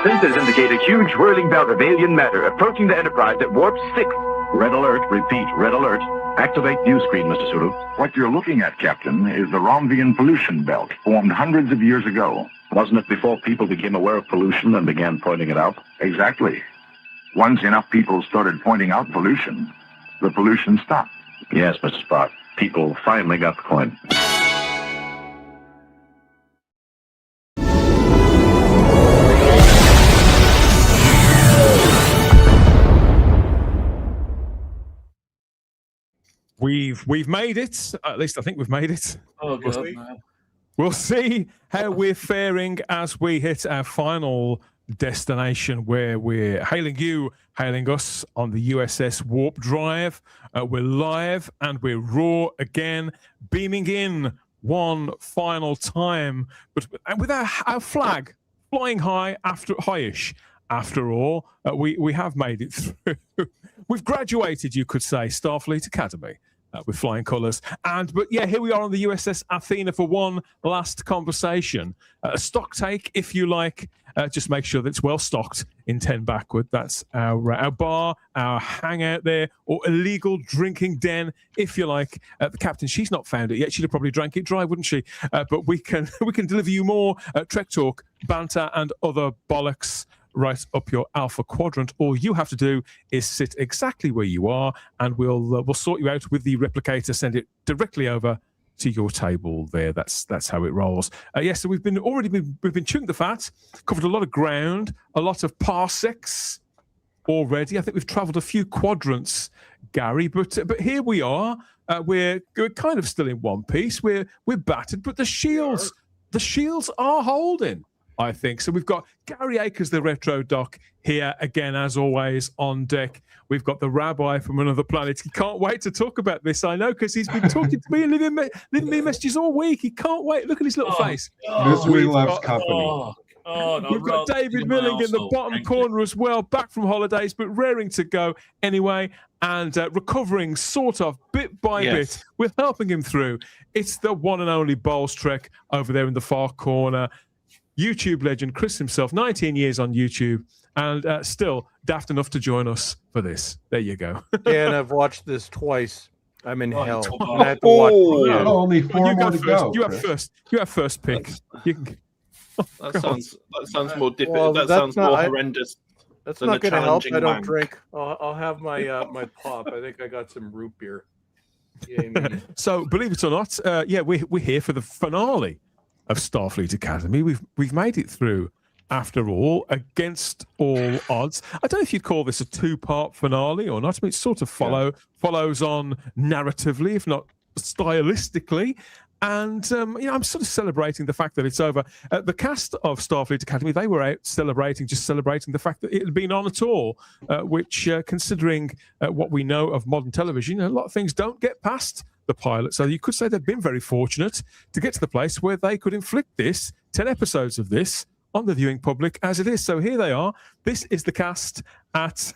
Sensors indicate a huge whirling belt of alien matter approaching the Enterprise at warp 6. Red alert. Repeat, red alert. Activate view screen, Mr. Sulu. What you're looking at, Captain, is the Romvian pollution belt, formed hundreds of years ago. Wasn't it before people became aware of pollution and began pointing it out? Exactly. Once enough people started pointing out pollution, the pollution stopped. Yes, Mr. Spock. People finally got the point. We've made it. At least I think we've made it. Oh, God. We'll see how we're faring as we hit our final destination, where we're hailing us on the USS Warp Drive. We're live and we're raw again, beaming in one final time, but with our flag flying high-ish. After all, we have made it through. We've graduated, you could say, Starfleet Academy. With flying colours. But yeah, here we are on the USS Athena for one last conversation. A stock take, if you like. Just make sure that it's well stocked in 10 backward. That's our bar, our hangout there, or illegal drinking den, if you like. The captain, she's not found it yet. She'd have probably drank it dry, wouldn't she? But we can deliver you more Trek talk, banter, and other bollocks right up your alpha quadrant. All you have to do is sit exactly where you are, and we'll sort you out with the replicator. Send it directly over to your table there. That's how it rolls. So we've been chewing the fat, covered a lot of ground, a lot of parsecs already. I think we've travelled a few quadrants, Gary. But here we are. We're kind of still in one piece. We're battered, but the shields are holding, I think. So we've got Gary Akers, the RetroDoc, here again, as always, on deck. We've got the Rabbi from another planet. He can't wait to talk about this, I know, because he's been talking to me and leaving me messages all week. He can't wait. Look at his little face. Misery loves company. We've got David Milling in the bottom corner as well, back from holidays, but raring to go anyway, and recovering sort of bit by bit. We're helping him through. It's the one and only Bowlestrek over there in the far corner. YouTube legend Chris himself, 19 years on YouTube, and still daft enough to join us for this. There you go. And I've watched this twice. I'm in hell. I have to watch it. Only four more to go. You have first pick. You can. That sounds more difficult. That sounds more horrendous. That's not going to help. I don't drink. I'll have my my pop. I think I got some root beer. So believe it or not, we're here for the finale of Starfleet Academy. We've made it through, after all, against all odds. I don't know if you'd call this a two-part finale or not. I mean, it sort of follows on narratively, if not stylistically. And I'm sort of celebrating the fact that it's over. The cast of Starfleet Academy, they were out celebrating the fact that it had been on at all, which, considering what we know of modern television, a lot of things don't get past the pilot. So you could say they've been very fortunate to get to the place where they could inflict 10 episodes of this on the viewing public as it is. So here they are. This is the cast at...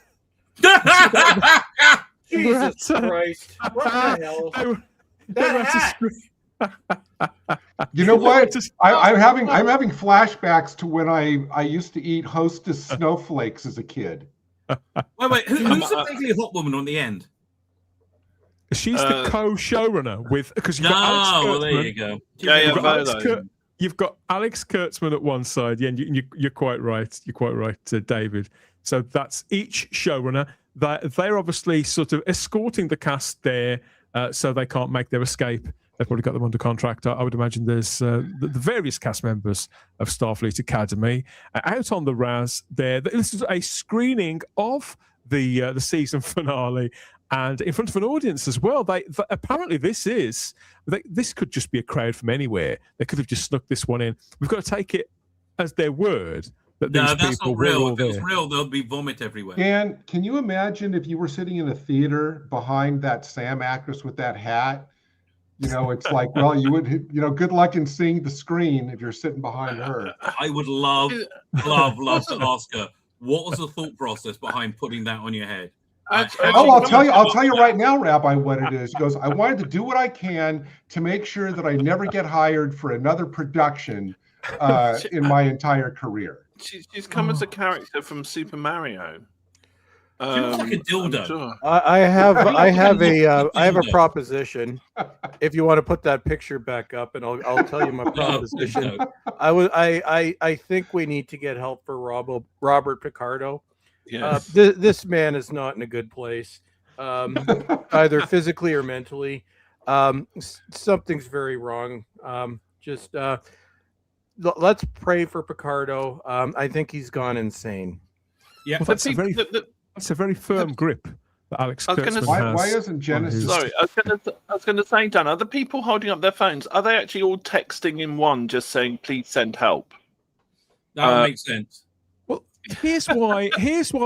Jesus Christ. What the hell? You know what? I'm having flashbacks to when I used to eat Hostess snowflakes as a kid. Wait, who's the vaguely hot woman on the end? She's the co-showrunner because you've got Alex Kurtzman. Well, there you go. You've got Alex Kurtzman at one side. Yeah, and you're quite right. You're quite right, David. So that's each showrunner. They're obviously sort of escorting the cast there, so they can't make their escape. They've probably got them under contract. I would imagine there's the various cast members of Starfleet Academy out on the RAS there. This is a screening of the season finale, and in front of an audience as well. Apparently this could just be a crowd from anywhere. They could have just snuck this one in. We've got to take it as their word that these people that's not real. were all there. If it was real, there'll be vomit everywhere. Dan, can you imagine if you were sitting in a theater behind that Sam actress with that hat? It's like, well, you would, good luck in seeing the screen if you're sitting behind her. I would love to ask her, what was the thought process behind putting that on your head? I'll tell you right now, Rabbi, what it is. He goes, I wanted to do what I can to make sure that I never get hired for another production in my entire career. She's come as a character from Super Mario. She looks like a dildo. Sure. I have a proposition. If you want to put that picture back up, and I'll tell you my proposition. I think we need to get help for Robert Picardo. Yes. This man is not in a good place, either physically or mentally. Something's very wrong. Let's pray for Picardo. I think he's gone insane. Yeah, well, that's a very firm grip that Alex Kurtzman has. Why isn't Genesis? Sorry, I was going to say, Dan, are the people holding up their phones, are they actually all texting in one, just saying, please send help? That makes sense. Well, here's why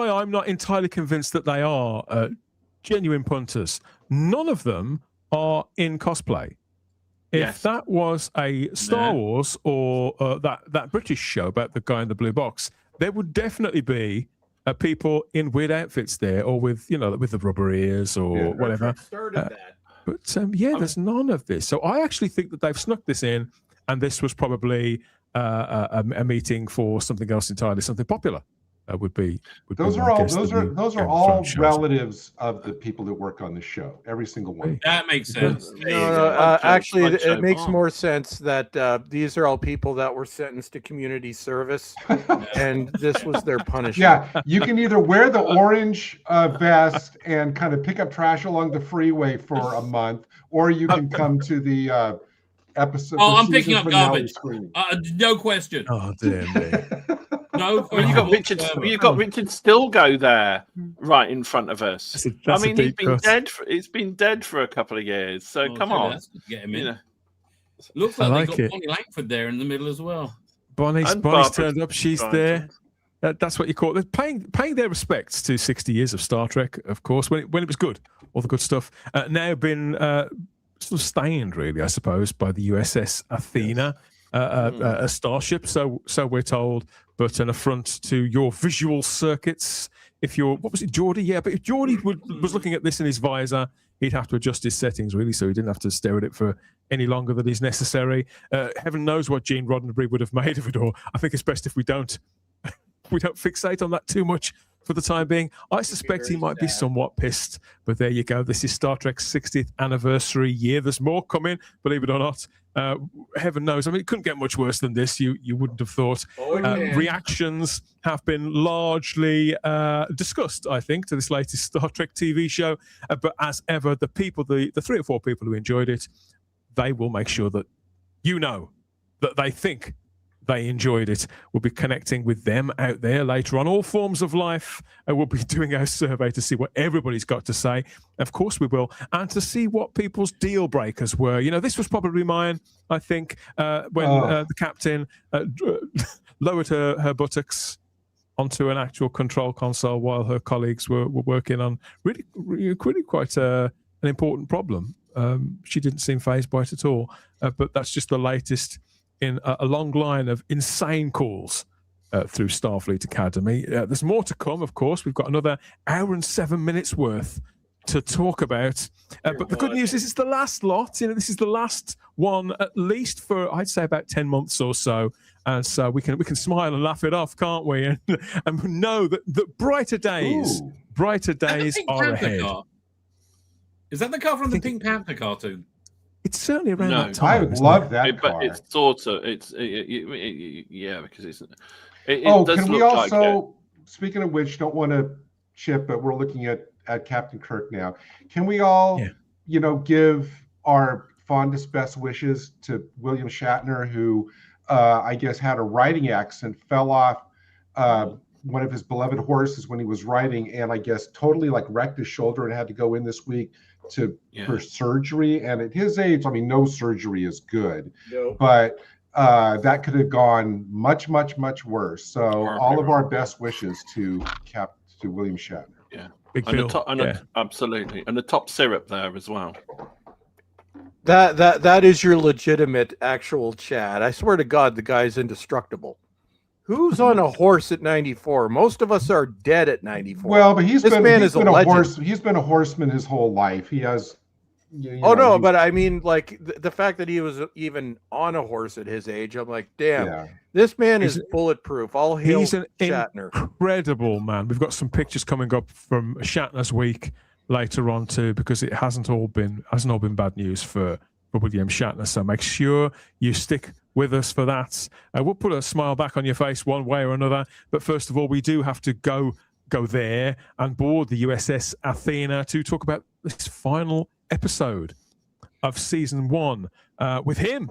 I'm not entirely convinced that they are genuine punters. None of them are in cosplay. If that was a Star Wars or that British show about the guy in the blue box, there would definitely be people in weird outfits there, or with with the rubber ears or whatever. But there's none of this. So I actually think that they've snuck this in, and this was probably a meeting for something else entirely, something popular. Those are all relatives of the people that work on the show. Every single one. That makes sense. Actually, it makes more sense that these are all people that were sentenced to community service, and this was their punishment. Yeah, you can either wear the orange vest and kind of pick up trash along the freeway for a month, or you can come to the episode. Oh, I'm picking up garbage. No question. Oh dear me. No, well, you got Richard. You got Richard Stilgo there, right in front of us. That's he's been dead. He's been dead for a couple of years. So come on, get him in. Looks like they got Bonnie Langford there in the middle as well. Bonnie's turned up. She's there. That's what you call it. They're paying their respects to 60 years of Star Trek, of course, when it was good, all the good stuff. Now been sort of stained, really, I suppose, by the USS Athena. A starship, so we're told, but an affront to your visual circuits. If you're, what was it, Geordie? Yeah, but if Geordie was looking at this in his visor, he'd have to adjust his settings, really, so he didn't have to stare at it for any longer than is necessary. Heaven knows what Gene Roddenberry would have made of it all. I think it's best if we don't fixate on that too much for the time being. I suspect he might be somewhat pissed, but there you go. This is Star Trek's 60th anniversary year. There's more coming, believe it or not. Heaven knows. I mean, it couldn't get much worse than this. You wouldn't have thought. Reactions have been largely discussed, I think, to this latest Star Trek TV show. But as ever, the 3 or 4 people who enjoyed it, they will make sure that that they think they enjoyed it. We'll be connecting with them out there later on. All forms of life. We'll be doing our survey to see what everybody's got to say. Of course we will. And to see what people's deal breakers were. This was probably mine, I think, when the captain lowered her buttocks onto an actual control console while her colleagues were working on really quite an important problem. She didn't seem fazed by it at all. But that's just the latest in a long line of insane calls through Starfleet Academy. There's more to come, of course. We've got another hour and 7 minutes worth to talk about. But the good news is it's the last lot. This is the last one, at least for, I'd say, about 10 months or so. And so we can smile and laugh it off, can't we? And know that brighter days are ahead. Is that the car from the Pink Panther cartoon? It's certainly around that time. I love that car. But it's sort of, because it's. Can we also, speaking of which, don't want to chip, but we're looking at Captain Kirk now. Can we all, give our fondest best wishes to William Shatner, who I guess had a riding accident, fell off one of his beloved horses when he was riding, and I guess totally wrecked his shoulder and had to go in this week for surgery. And at his age, I mean, no surgery is good, but that could have gone much, much, much worse. So all of our best wishes to William Shatner. Yeah, Big Bill. Absolutely, and the top syrup there as well. That is your legitimate actual Chad. I swear to God, the guy's indestructible. Who's on a horse at 94? Most of us are dead at 94. Well, but he's been a horseman his whole life. He has No, but I mean, like the fact that he was even on a horse at his age, I'm like, damn, this man is bulletproof. All hail he's an Shatner. Incredible man. We've got some pictures coming up from Shatner's week later on too, because it hasn't all been bad news for William Shatner. So make sure you stick with us for that. We'll put a smile back on your face one way or another. But first of all, we do have to go there and board the USS Athena to talk about this final episode of season 1 with him.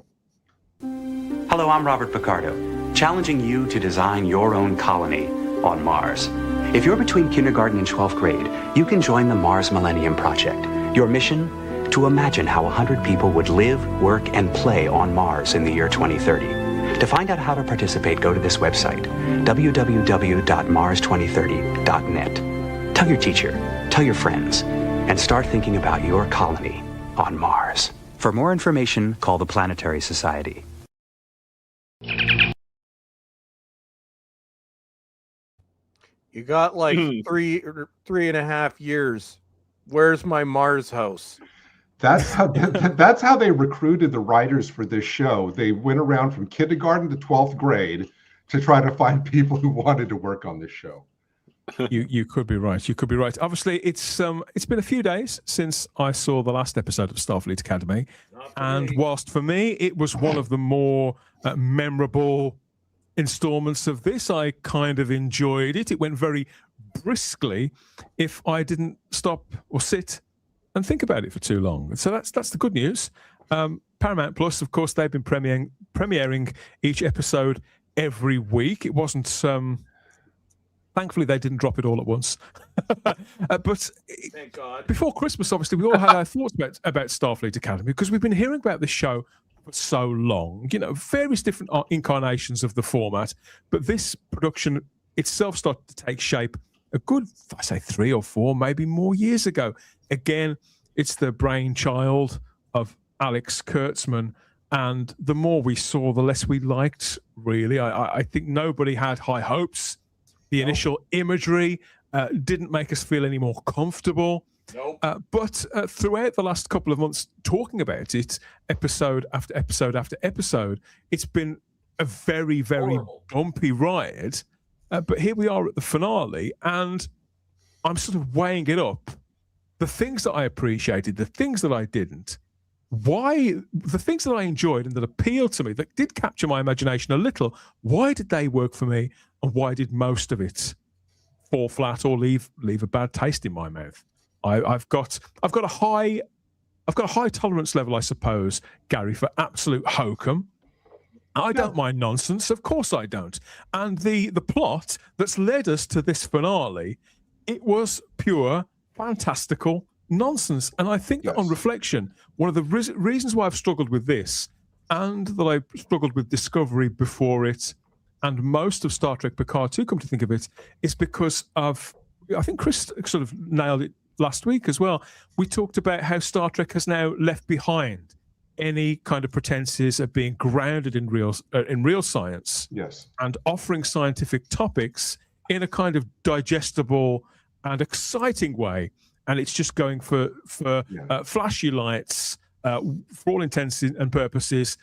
Hello, I'm Robert Picardo, challenging you to design your own colony on Mars. If you're between kindergarten and 12th grade, you can join the Mars Millennium Project. Your mission? To imagine how 100 people would live, work, and play on Mars in the year 2030. To find out how to participate, go to this website, www.mars2030.net. Tell your teacher, tell your friends, and start thinking about your colony on Mars. For more information, call the Planetary Society. You got like 3.5 years. Where's my Mars house? That's how they recruited the writers for this show. They went around from kindergarten to 12th grade to try to find people who wanted to work on this show. You could be right. You could be right. Obviously, it's been a few days since I saw the last episode of Starfleet Academy, and whilst for me it was one of the more memorable installments of this, I kind of enjoyed it. It went very briskly if I didn't stop or sit and think about it for too long. So that's the good news. Paramount Plus, of course, they've been premiering each episode every week. It wasn't thankfully they didn't drop it all at once. But thank God. Before Christmas, obviously, we all had our thoughts about Starfleet Academy, because we've been hearing about this show for so long. Various different incarnations of the format, but this production itself started to take shape a good, I say 3 or 4, maybe more years ago. Again, it's the brainchild of Alex Kurtzman, and the more we saw, the less we liked, really. I think nobody had high hopes. The initial imagery didn't make us feel any more comfortable. Nope. But throughout the last couple of months, talking about it, episode after episode after episode, it's been a very, very bumpy ride. But here we are at the finale, and I'm sort of weighing it up. The things that I appreciated, the things that I didn't, the things that I enjoyed and that appealed to me, that did capture my imagination a little, why did they work for me, and why did most of it fall flat or leave a bad taste in my mouth? I've got a high tolerance level, I suppose, Gary, for absolute hokum. I don't mind nonsense, of course I don't. And the plot that's led us to this finale, it was pure fantastical nonsense. And I think that on reflection, one of the reasons why I've struggled with this, and that I struggled with Discovery before it, and most of Star Trek Picard too, come to think of it, is because of, I think Chris sort of nailed it last week as well. We talked about how Star Trek has now left behind any kind of pretenses of being grounded in real science, and offering scientific topics in a kind of digestible and exciting way. And it's just going for flashy lights, for all intents and purposes,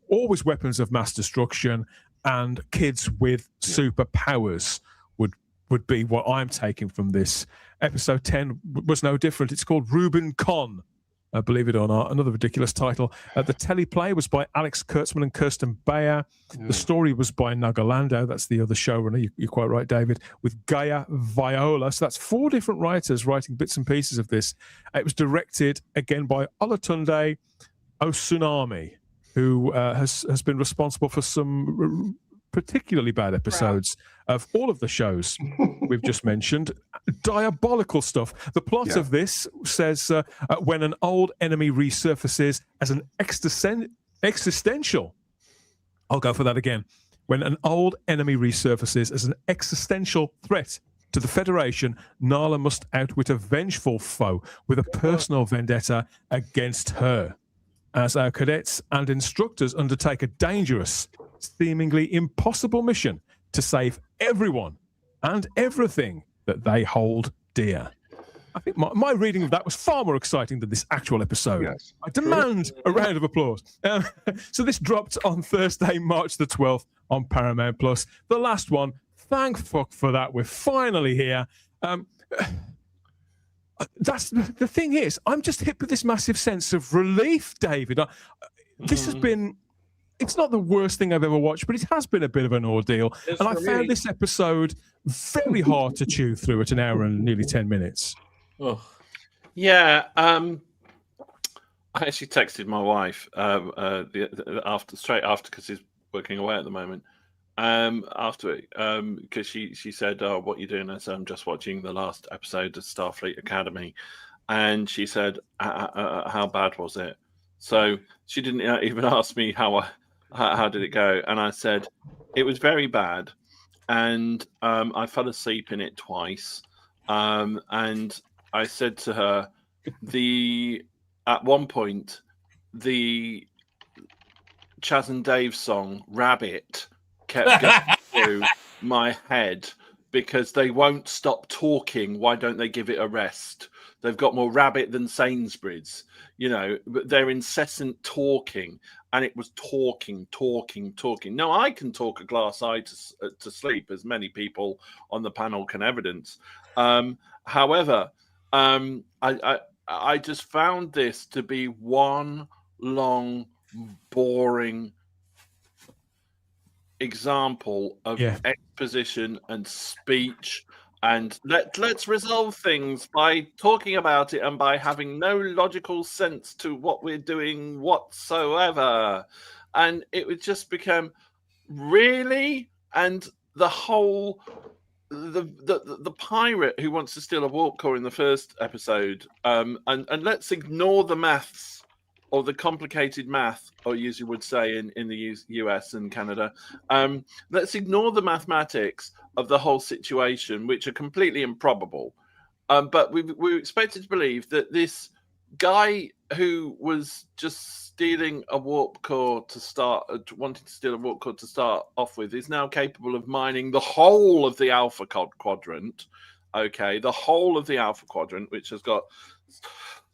always weapons of mass destruction, and kids with superpowers would be what I'm taking from this. Episode 10 was no different. It's called Reuben Con, believe it or not, another ridiculous title. The teleplay was by Alex Kurtzman and Kirsten Bayer. The story was by Nagalando, that's the other showrunner, you're quite right, David, with Gaia Viola. So that's 4 different writers writing bits and pieces of this. It was directed, again, by Olatunde Osunami, who has been responsible for some particularly bad episodes of all of the shows we've just mentioned. Diabolical stuff. The plot of this says when an old enemy resurfaces as an existential, I'll go for that again. When an old enemy resurfaces as an existential threat to the Federation, Nala must outwit a vengeful foe with a personal vendetta against her, as our cadets and instructors undertake a dangerous, seemingly impossible mission to save everyone and everything that they hold dear. I think my reading of that was far more exciting than this actual episode. Yes. I demand a round of applause. So this dropped on Thursday, March the 12th on Paramount Plus. The last one. Thank fuck for that. We're finally here. That's the thing is, I'm just hit with this massive sense of relief, David. This has been. It's not the worst thing I've ever watched, but it has been a bit of an ordeal. And I found this episode very hard to chew through at an hour and nearly 10 minutes. Oh. Yeah. I actually texted my wife straight after, because he's working away at the moment. After it, because she said, "Oh, what are you doing?" I said, "I'm just watching the last episode of Starfleet Academy," and she said, "How bad was it?" So she didn't even ask me how did it go, and I said it was very bad, and I fell asleep in it twice, and I said to her, at one point, the Chaz and Dave song "Rabbit" kept going through my head, because they won't stop talking. Why don't they give it a rest? They've got more rabbit than Sainsbury's, but they're incessant talking, and it was talking. Now, I can talk a glass eye to sleep, as many people on the panel can evidence. However, I just found this to be one long, boring example of exposition and speech, and let's resolve things by talking about it and by having no logical sense to what we're doing whatsoever. And it would just become really, and the whole the pirate who wants to steal a warp core in the first episode, and let's ignore the maths, or the complicated math, or as you would say in the US and Canada. Let's ignore the mathematics of the whole situation, which are completely improbable. But we're expected to believe that this guy who was just stealing a warp core wanting to steal a warp core to start off with, is now capable of mining the whole of the Alpha Quadrant. Okay, the whole of the Alpha Quadrant, which has got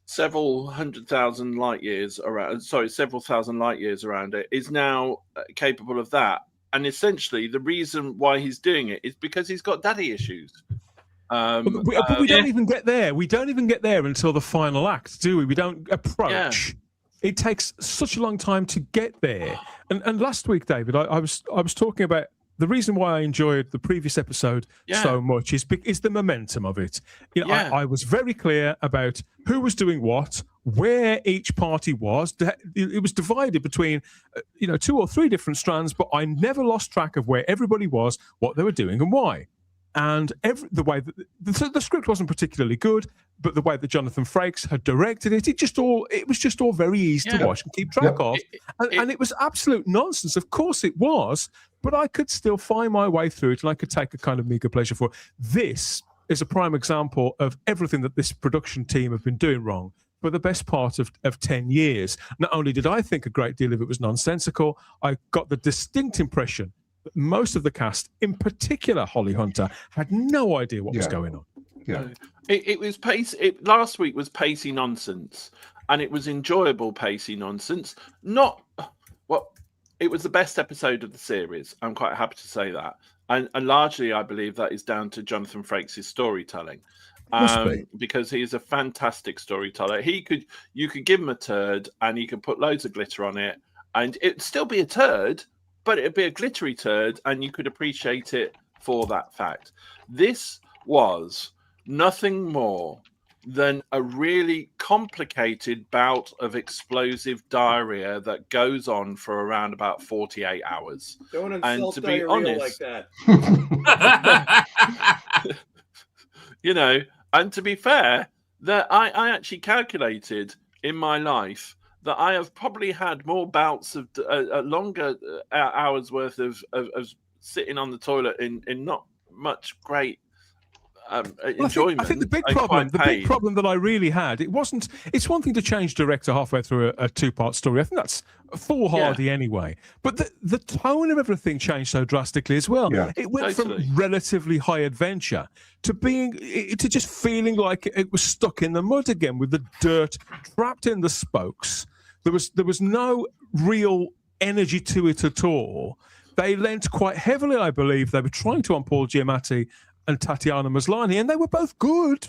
several thousand light years around it, is now capable of that. And essentially, the reason why he's doing it is because he's got daddy issues. But we don't even get there. We don't even get there until the final act, do we? We don't approach. It takes such a long time to get there. And last week, David, I was talking about the reason why I enjoyed the previous episode so much is the momentum of it. I was very clear about who was doing what, where each party was. It was divided between 2 or 3 different strands, but I never lost track of where everybody was, what they were doing, and why. And the way that the script wasn't particularly good, but the way that Jonathan Frakes had directed it, it was just all very easy to watch and keep track of. And it was absolute nonsense. Of course it was, but I could still find my way through it, and I could take a kind of meager pleasure for it. This is a prime example of everything that this production team have been doing wrong for the best part of 10 years. Not only did I think a great deal of it was nonsensical, I got the distinct impression that most of the cast, in particular Holly Hunter, had no idea what was going on. Yeah, it was pacey. Last week was pacey nonsense, and it was enjoyable pacey nonsense. It was the best episode of the series. I'm quite happy to say that, and largely I believe that is down to Jonathan Frakes' storytelling, because he is a fantastic storyteller. You could give him a turd, and he could put loads of glitter on it, and it'd still be a turd, but it'd be a glittery turd, and you could appreciate it for that fact. This was nothing more than a really complicated bout of explosive diarrhea that goes on for around about 48 hours. Don't insult and to be honest, like that. And to be fair, that I actually calculated in my life that I have probably had more bouts of longer hours worth of sitting on the toilet in not much great enjoyment. I think the big problem that I really had, it's one thing to change director halfway through a two-part story. I think that's foolhardy anyway. But the tone of everything changed so drastically as well. Yeah. It went from relatively high adventure to just feeling like it was stuck in the mud again with the dirt trapped in the spokes. There was no real energy to it at all. They lent quite heavily, I believe. They were trying to on Paul Giamatti and Tatiana Maslany, and they were both good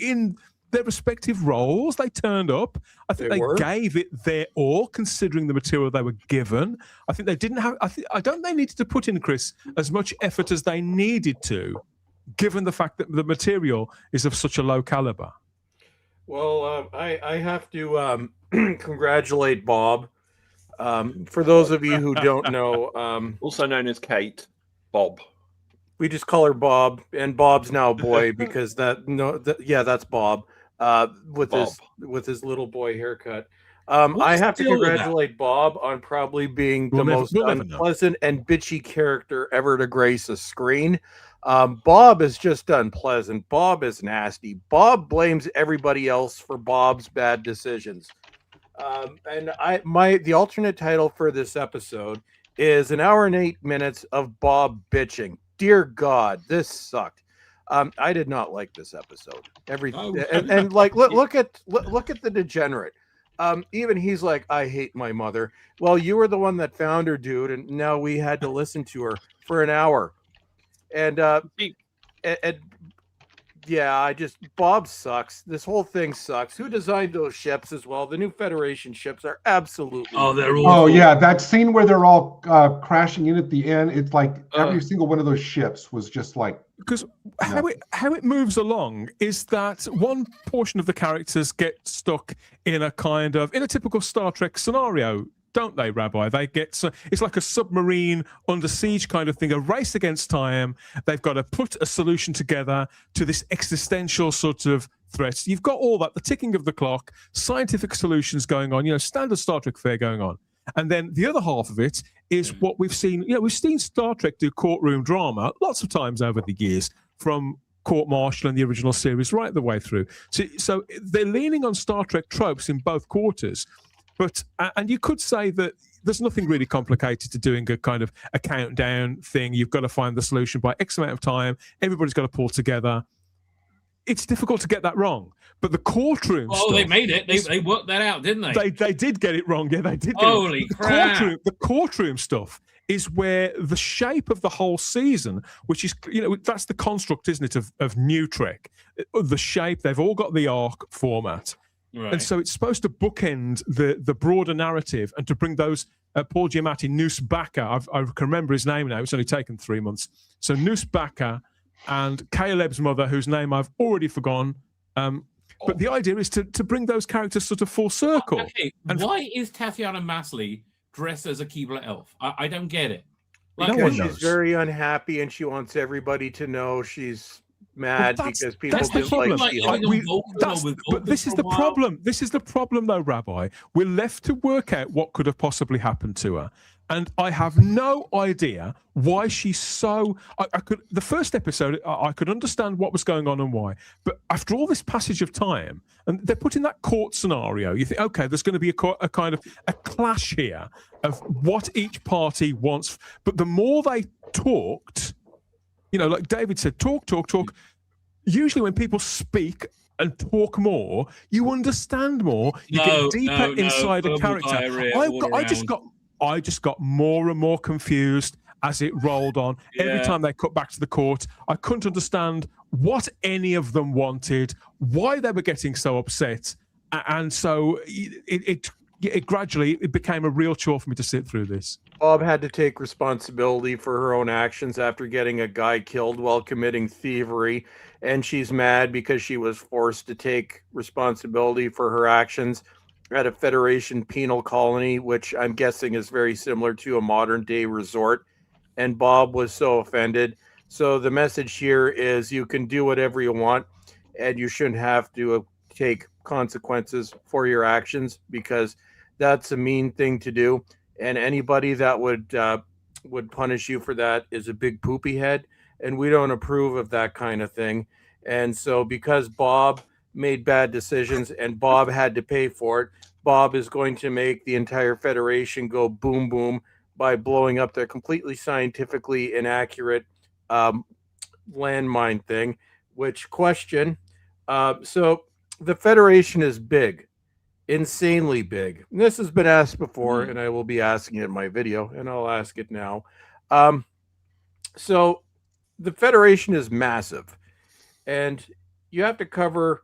in their respective roles. They turned up. I think they gave it their all, considering the material they were given. I think they didn't have. I don't. They needed to put in, Chris, as much effort as they needed to, given the fact that the material is of such a low caliber. Well, I have to congratulate Bob. For those of you who don't know, also known as Kate, Bob. We just call her Bob, and Bob's now a boy because that's Bob with his little boy haircut. I have to congratulate Bob on probably being the most unpleasant and bitchy character ever to grace a screen. Bob is just unpleasant. Bob is nasty. Bob blames everybody else for Bob's bad decisions. And the alternate title for this episode is 1 hour and 8 minutes of Bob bitching. Dear God, this sucked. I did not like this episode. And like look at the degenerate. Even he's like, I hate my mother. Well, you were the one that found her, dude, and now we had to listen to her for an hour. And Bob sucks. This whole thing sucks. Who designed those ships as well? The new Federation ships are absolutely. That scene where they're all crashing in at the end. It's like every single one of those ships was just like. Because how it moves along is that one portion of the characters get stuck in a typical Star Trek scenario. Don't they, Rabbi? It's like a submarine under siege kind of thing, a race against time. They've got to put a solution together to this existential sort of threat. You've got all that, the ticking of the clock, scientific solutions going on, standard Star Trek fare going on. And then the other half of it is what we've seen. We've seen Star Trek do courtroom drama lots of times over the years, from Court Martial and the original series right the way through. So they're leaning on Star Trek tropes in both quarters. But and you could say that there's nothing really complicated to doing a kind of a countdown thing. You've got to find the solution by X amount of time. Everybody's got to pull together. It's difficult to get that wrong. But the courtroom stuff... they made it. They worked that out, didn't they? They did get it wrong. Yeah, they did get Holy crap. The courtroom stuff is where the shape of the whole season, which is, that's the construct, isn't it, of New Trek. The shape, they've all got the arc format. Right. And so it's supposed to bookend the broader narrative and to bring those Paul Giamatti, Noose Backer, I can remember his name now, it's only taken 3 months. So Noose Backer and Caleb's mother, whose name I've already forgotten. But the idea is to bring those characters sort of full circle. Okay. And why is Tatiana Maslany dressed as a Keebler elf? I don't get it. Because she's very unhappy and she wants everybody to know she's mad because people didn't like But this is the problem. This is the problem, though, Rabbi. We're left to work out what could have possibly happened to her. And I have no idea why she's so... the first episode, I could understand what was going on and why. But after all this passage of time, and they're put in that court scenario, you think, okay, there's going to be a kind of a clash here of what each party wants. But the more they talked... like David said, talk. Usually when people speak and talk more, you understand more. You get deeper inside a character. I just got more and more confused as it rolled on. Yeah. Every time they cut back to the court, I couldn't understand what any of them wanted, why they were getting so upset. And so it gradually became a real chore for me to sit through this. Bob had to take responsibility for her own actions after getting a guy killed while committing thievery, and she's mad because she was forced to take responsibility for her actions at a Federation penal colony, which I'm guessing is very similar to a modern-day resort, and Bob was so offended. So the message here is you can do whatever you want, and you shouldn't have to take consequences for your actions, because that's a mean thing to do. And anybody that would punish you for that is a big poopy head, and we don't approve of that kind of thing. And so because Bob made bad decisions and Bob had to pay for it, Bob is going to make the entire Federation go boom, boom by blowing up their completely scientifically inaccurate landmine thing, which question. So the Federation is big, insanely big. And this has been asked before, and I will be asking it in my video, and I'll ask it now. So the Federation is massive, and you have to cover,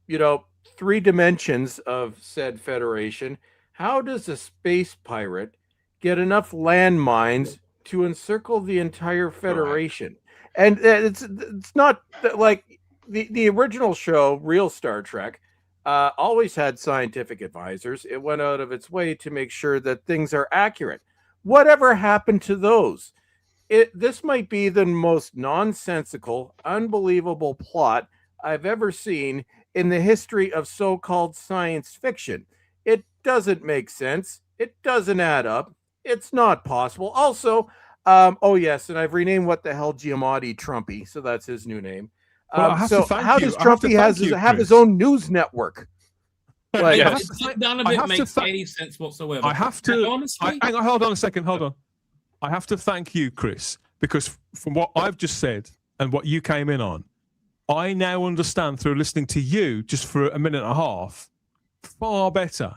3 dimensions of said Federation. How does a space pirate get enough landmines to encircle the entire Federation? And it's not like the original show, real Star Trek, always had scientific advisors. It went out of its way to make sure that things are accurate. Whatever happened to those? This might be the most nonsensical, unbelievable plot I've ever seen in the history of so-called science fiction. It doesn't make sense. It doesn't add up. It's not possible. Also, oh yes, and I've renamed what the hell Giamatti Trumpy, so that's his new name. So how does Trumpy have his own news network? Like, none of it makes any sense whatsoever. I have to honestly. Hang on, hold on a second. Hold on. I have to thank you, Chris, because from what I've just said and what you came in on, I now understand through listening to you just for a minute and a half far better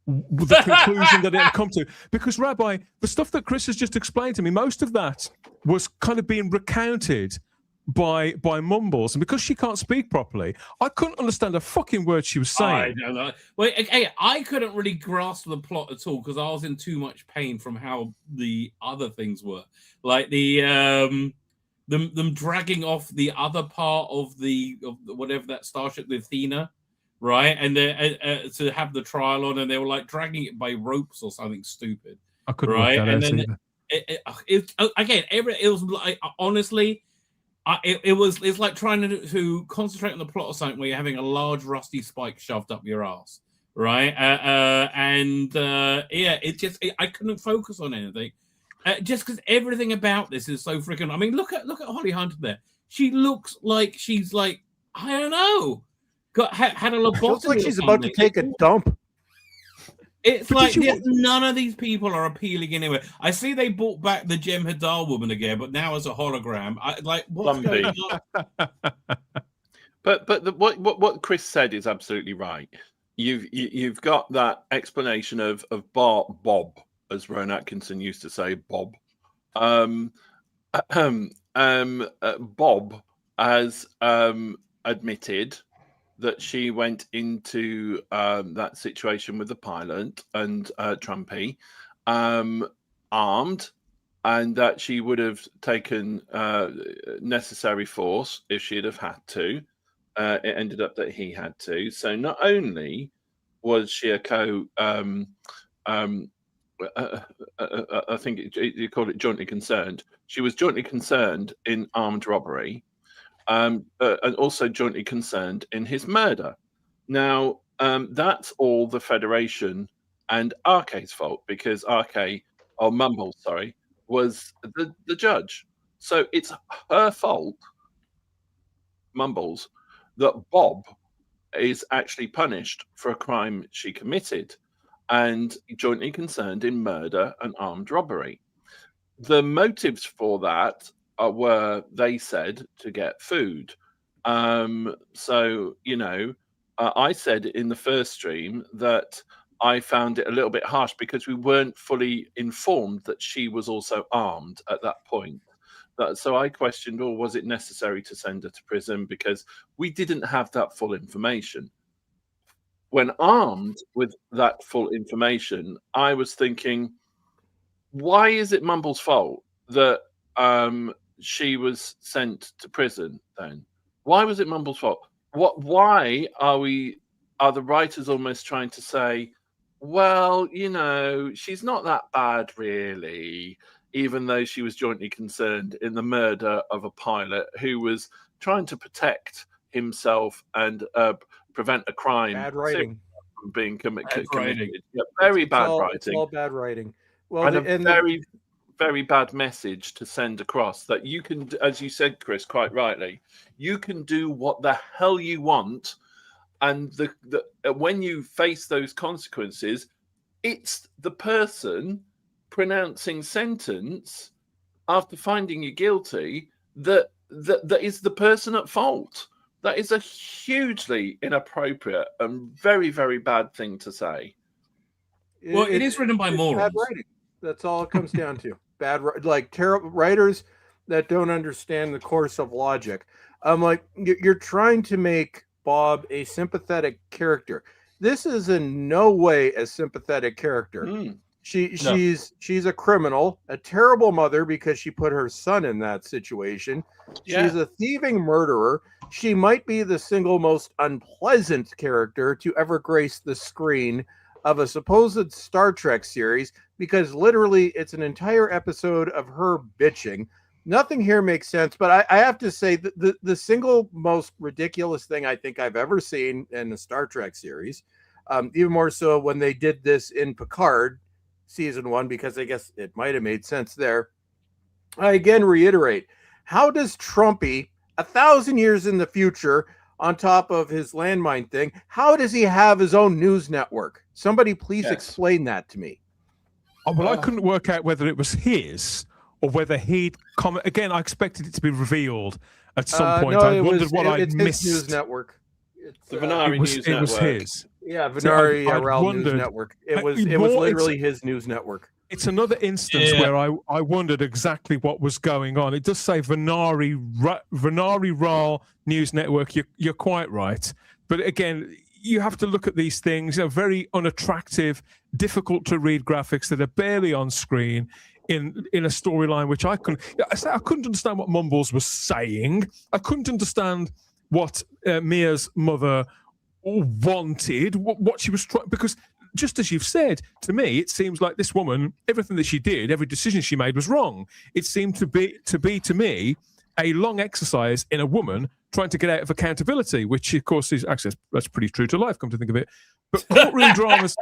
the conclusion that it had come to. Because, Rabbi, the stuff that Chris has just explained to me, most of that was kind of being recounted by Mumbles, and because she can't speak properly, I couldn't understand a fucking word she was saying. I don't know. Well, I couldn't really grasp the plot at all because I was in too much pain from how the other things were, like them dragging off the other part of whatever that starship, the Athena, right? And to have the trial on, and they were like dragging it by ropes or something stupid. I couldn't right? Work that and out then it was like honestly. It's like trying to concentrate on the plot of something where you're having a large rusty spike shoved up your ass, right? I couldn't focus on anything, just because everything about this is so freaking. I mean, look at Holly Hunter there. She looks like she's like, I don't know, had a lobotomy. She looks like she's about to take a dump. It's like none of these people are appealing anyway. I see they brought back the Jem Hadar woman again, but now as a hologram. What's going on? But what Chris said is absolutely right. You've got that explanation of Bob, as Rowan Atkinson used to say, Bob. Bob has admitted that she went into that situation with the pilot and Trumpy armed, and that she would have taken necessary force if she'd have had to. It ended up that he had to. So not only was she a I think you call it jointly concerned. She was jointly concerned in armed robbery. And also jointly concerned in his murder. Now, that's all the Federation and RK's fault, because Mumbles, was the judge. So it's her fault, Mumbles, that Bob is actually punished for a crime she committed and jointly concerned in murder and armed robbery. The motives for that were, they said, to get food. I said in the first stream that I found it a little bit harsh because we weren't fully informed that she was also armed at that point. So I questioned, was it necessary to send her to prison? Because we didn't have that full information. When armed with that full information, I was thinking, why is it Mumble's fault that she was sent to prison then? Why was it Mumble's fault? Why are the writers almost trying to say, well, she's not that bad really, even though she was jointly concerned in the murder of a pilot who was trying to protect himself and prevent a crime Bad writing from being committed. Yeah, very bad writing. It's all bad writing. Well, and a very very bad message to send across that you can, as you said, Chris, quite rightly, you can do what the hell you want. And when you face those consequences, it's the person pronouncing sentence after finding you guilty that is the person at fault. That is a hugely inappropriate and very, very bad thing to say. Well, it is written by morons. Bad writing. That's all it comes down to. Terrible writers that don't understand the course of logic. I'm like, you're trying to make Bob a sympathetic character. This is in no way a sympathetic character. She's a criminal, a terrible mother because she put her son in that situation. Yeah. She's a thieving murderer. She might be the single most unpleasant character to ever grace the screen of a supposed Star Trek series, because literally it's an entire episode of her bitching. Nothing here makes sense, but I have to say that the single most ridiculous thing I think I've ever seen in a Star Trek series, even more so when they did this in Picard season 1, because I guess it might have made sense there. I again reiterate, how does Trumpy, 1,000 years in the future, on top of his landmine thing, how does he have his own news network? Somebody please explain that to me. Oh, well, I couldn't work out whether it was his or whether he'd come. Again, I expected it to be revealed at some point. I wondered what I'd missed. His news network. It's the Venari News Network. It was his. Yeah, Venari News Network. It was literally his news network. It's another instance where I wondered exactly what was going on. It does say Venari Ral News Network. You're quite right. But again, you have to look at these things. Very unattractive, difficult to read graphics that are barely on screen in a storyline which I couldn't understand what Mumbles was saying. I couldn't understand what Mia's mother wanted, what she was trying, because just as you've said, to me, it seems like this woman, everything that she did, every decision she made was wrong. It seemed to be to me a long exercise in a woman trying to get out of accountability, which of course is actually that's pretty true to life, come to think of it. But courtroom dramas.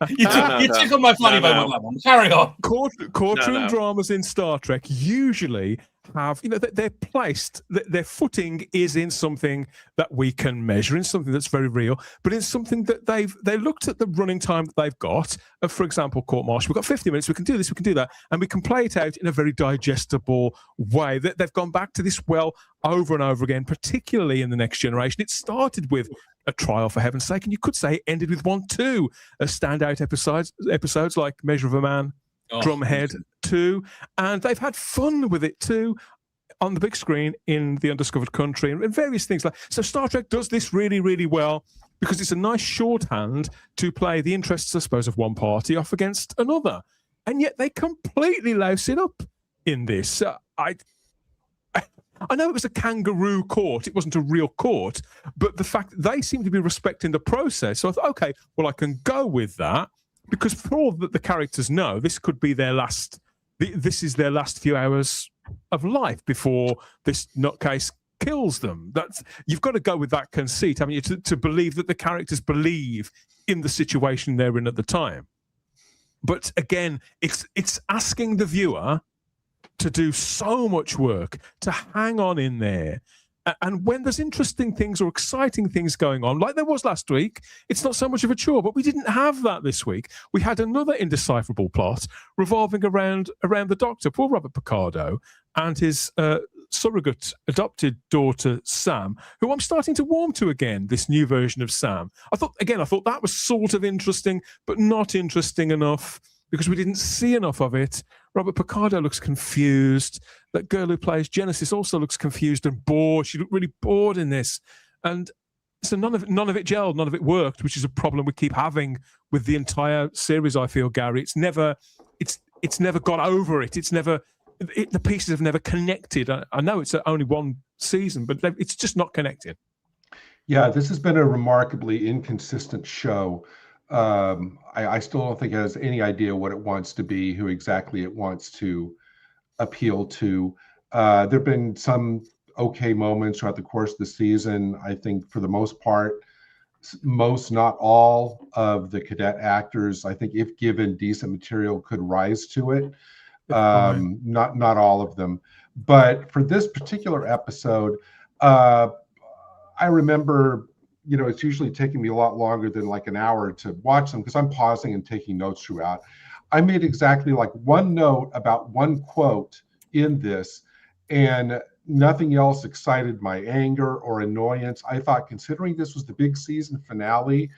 You took on my funny bone on that one. Carry on. Courtroom dramas in Star Trek usually have, they're placed, their footing is in something that we can measure, in something that's very real, but in something that they looked at the running time that they've got. For example, court martial, we've got 50 minutes, we can do this, we can do that, and we can play it out in a very digestible way. They've gone back to this well over and over again, particularly in The Next Generation. It started with a trial, for heaven's sake, and you could say it ended with 1-2 standout episodes like Measure of a Man, Drumhead 2, and they've had fun with it too on the big screen in The Undiscovered Country and various things like. So Star Trek does this really, really well because it's a nice shorthand to play the interests, I suppose, of one party off against another, and yet they completely louse it up in this. I know it was a kangaroo court. It wasn't a real court, but the fact that they seem to be respecting the process. So I thought, okay, well, I can go with that because for all that the characters know, this could be their last. This is their last few hours of life before this nutcase kills them. You've got to go with that conceit, haven't you, to believe that the characters believe in the situation they're in at the time. But again, it's asking the viewer to do so much work, to hang on in there. And when there's interesting things or exciting things going on, like there was last week, it's not so much of a chore, but we didn't have that this week. We had another indecipherable plot revolving around the Doctor, poor Robert Picardo, and his surrogate adopted daughter, Sam, who I'm starting to warm to again, this new version of Sam. I thought that was sort of interesting, but not interesting enough because we didn't see enough of it. Robert Picardo looks confused. That girl who plays Genesis also looks confused and bored. She looked really bored in this. And so none of it gelled, none of it worked, which is a problem we keep having with the entire series, I feel, Gary. It's never got over it. The pieces have never connected. I know it's only one season, but it's just not connected. Yeah, this has been a remarkably inconsistent show. I still don't think it has any idea what it wants to be, who exactly it wants to appeal to. There have been some okay moments throughout the course of the season. I think for the most part, most, not all, of the cadet actors, I think, if given decent material, could rise to it. Not all of them. But for this particular episode, I remember, it's usually taking me a lot longer than like an hour to watch them because I'm pausing and taking notes throughout. I made exactly like one note about one quote in this, and nothing else excited my anger or annoyance. I thought, considering this was the big season finale,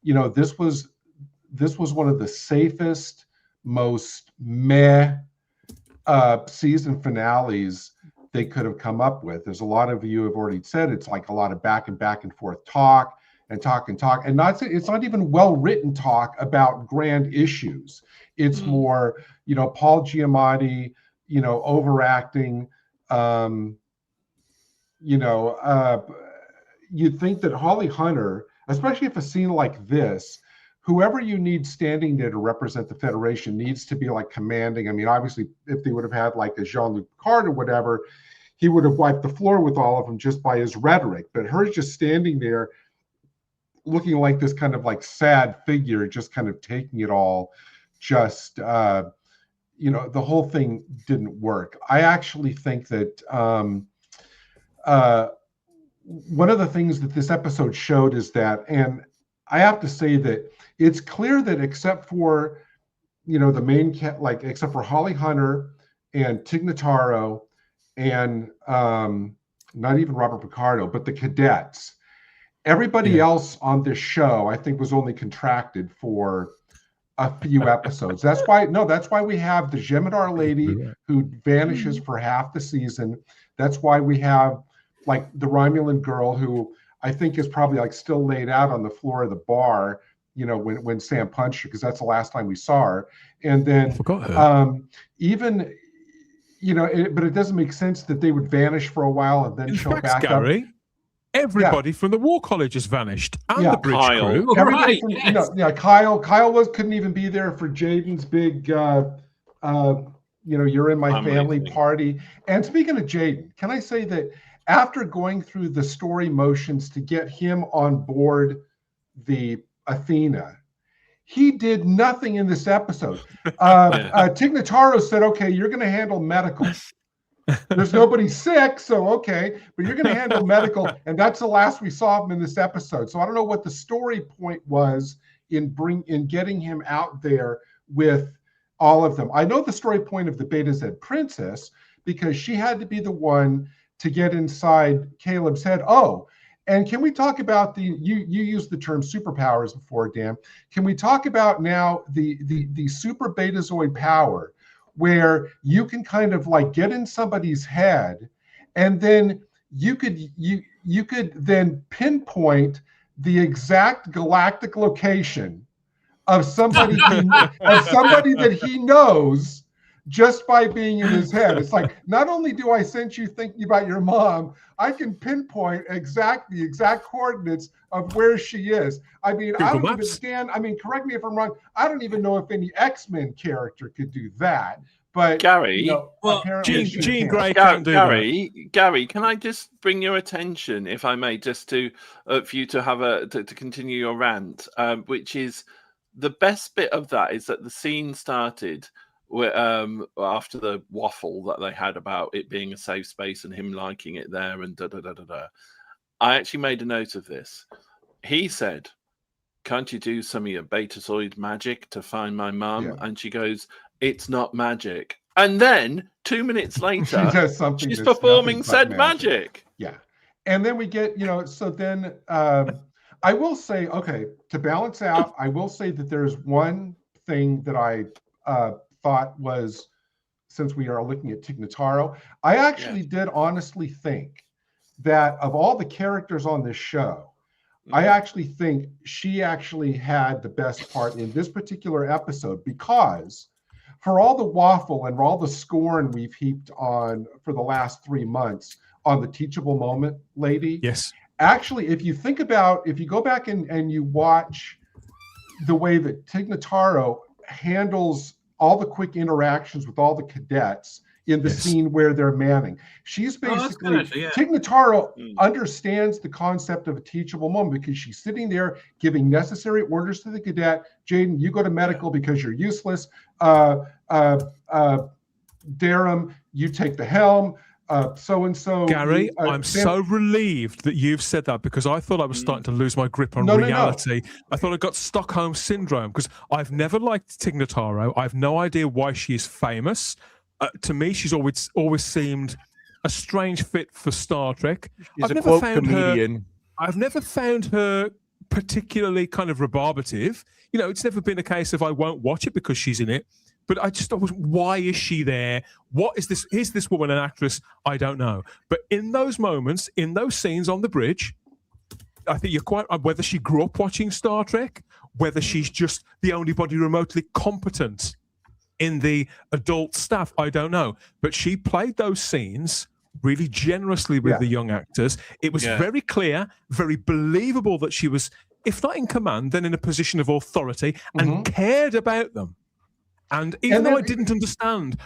this was one of the safest, most meh season finales they could have come up with. There's a lot of you have already said it's like a lot of back and forth talk, and it's not even well-written talk about grand issues. It's more, Paul Giamatti, overacting. You'd think that Holly Hunter, especially if a scene like this, whoever you need standing there to represent the Federation needs to be like commanding. I mean, obviously, if they would have had like a Jean-Luc Picard or whatever, he would have wiped the floor with all of them just by his rhetoric. But her just standing there looking like this kind of like sad figure, just kind of taking it all, just, the whole thing didn't work. I actually think that one of the things that this episode showed is that, and I have to say that it's clear that except for, the main except for Holly Hunter and Tig Notaro and not even Robert Picardo, but the cadets, everybody else on this show, I think, was only contracted for a few episodes. That's why we have the Jem'Hadar lady who vanishes for half the season. That's why we have like the Romulan girl who I think is probably like still laid out on the floor of the bar, when Sam punched her, because that's the last time we saw her. And then even, but it doesn't make sense that they would vanish for a while and then show back Gary, up. Everybody from the War College has vanished, and the bridge crew. Everybody from, Kyle couldn't even be there for Jaden's big, you're in my family party. And speaking of Jaden, can I say that after going through the story motions to get him on board the Athena, he did nothing in this episode. Tig Notaro said, okay, you're going to handle medical. There's nobody sick, so okay, but you're going to handle medical, and that's the last we saw him in this episode. So I don't know what the story point was in getting him out there with all of them. I know the story point of the Beta Z Princess, because she had to be the one to get inside Caleb's head. Oh, and can we talk about you used the term superpowers before, Dan. Can we talk about now the super betazoid power, where you can kind of like get in somebody's head, and then you could then pinpoint the exact galactic location of somebody that he knows just by being in his head. It's like, not only do I sense you thinking about your mom, I can pinpoint the exact coordinates of where she is. I mean, I don't even stand. I mean, correct me if I'm wrong. I don't even know if any X-Men character could do that. But Gary, Jean Grey can do that. Gary, can I just bring your attention, if I may, just to for you to have to continue your rant, which is the best bit of that is that the scene started after the waffle that they had about it being a safe space and him liking it there and I actually made a note of this. He said, can't you do some of your betazoid magic to find my mum? Yeah. And she goes, it's not magic. And then 2 minutes later, she's performing said magic. Yeah. And then we get, so then I will say, okay, to balance out, I will say that there's one thing that I thought was, since we are looking at Tig Notaro, I actually did honestly think that of all the characters on this show, I actually think she actually had the best part in this particular episode, because for all the waffle and all the scorn we've heaped on for the last 3 months on the teachable moment lady. Yes. Actually, if you go back and you watch the way that Tig Notaro handles all the quick interactions with all the cadets in the scene where they're manning. She's basically, Tig Notaro understands the concept of a teachable moment because she's sitting there giving necessary orders to the cadet. Jaden, you go to medical because you're useless. Darum, you take the helm. So-and-so. Gary, I'm so relieved that you've said that because I thought I was starting to lose my grip on reality. No. I thought I got Stockholm Syndrome because I've never liked Tig Notaro. I've no idea why she is famous. To me, she's always seemed a strange fit for Star Trek. She's a quote comedian. I've never found her particularly kind of rebarbative. You know, it's never been a case of I won't watch it because she's in it. But I just thought, why is she there? What is this? Is this woman an actress? I don't know. But in those moments, in those scenes on the bridge, I think you're quite, whether she grew up watching Star Trek, whether she's just the only body remotely competent in the adult staff, I don't know. But she played those scenes really generously with the young actors. It was very clear, very believable that she was, if not in command, then in a position of authority and cared about them. And even though I didn't understand,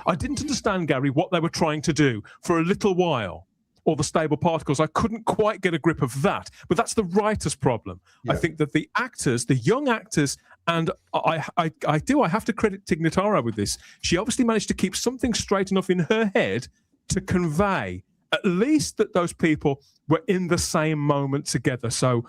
Gary, what they were trying to do for a little while, or the stable particles. I couldn't quite get a grip of that. But that's the writer's problem. Yeah. I think that the actors, the young actors, and I have to credit Tig Notaro with this. She obviously managed to keep something straight enough in her head to convey at least that those people were in the same moment together. So,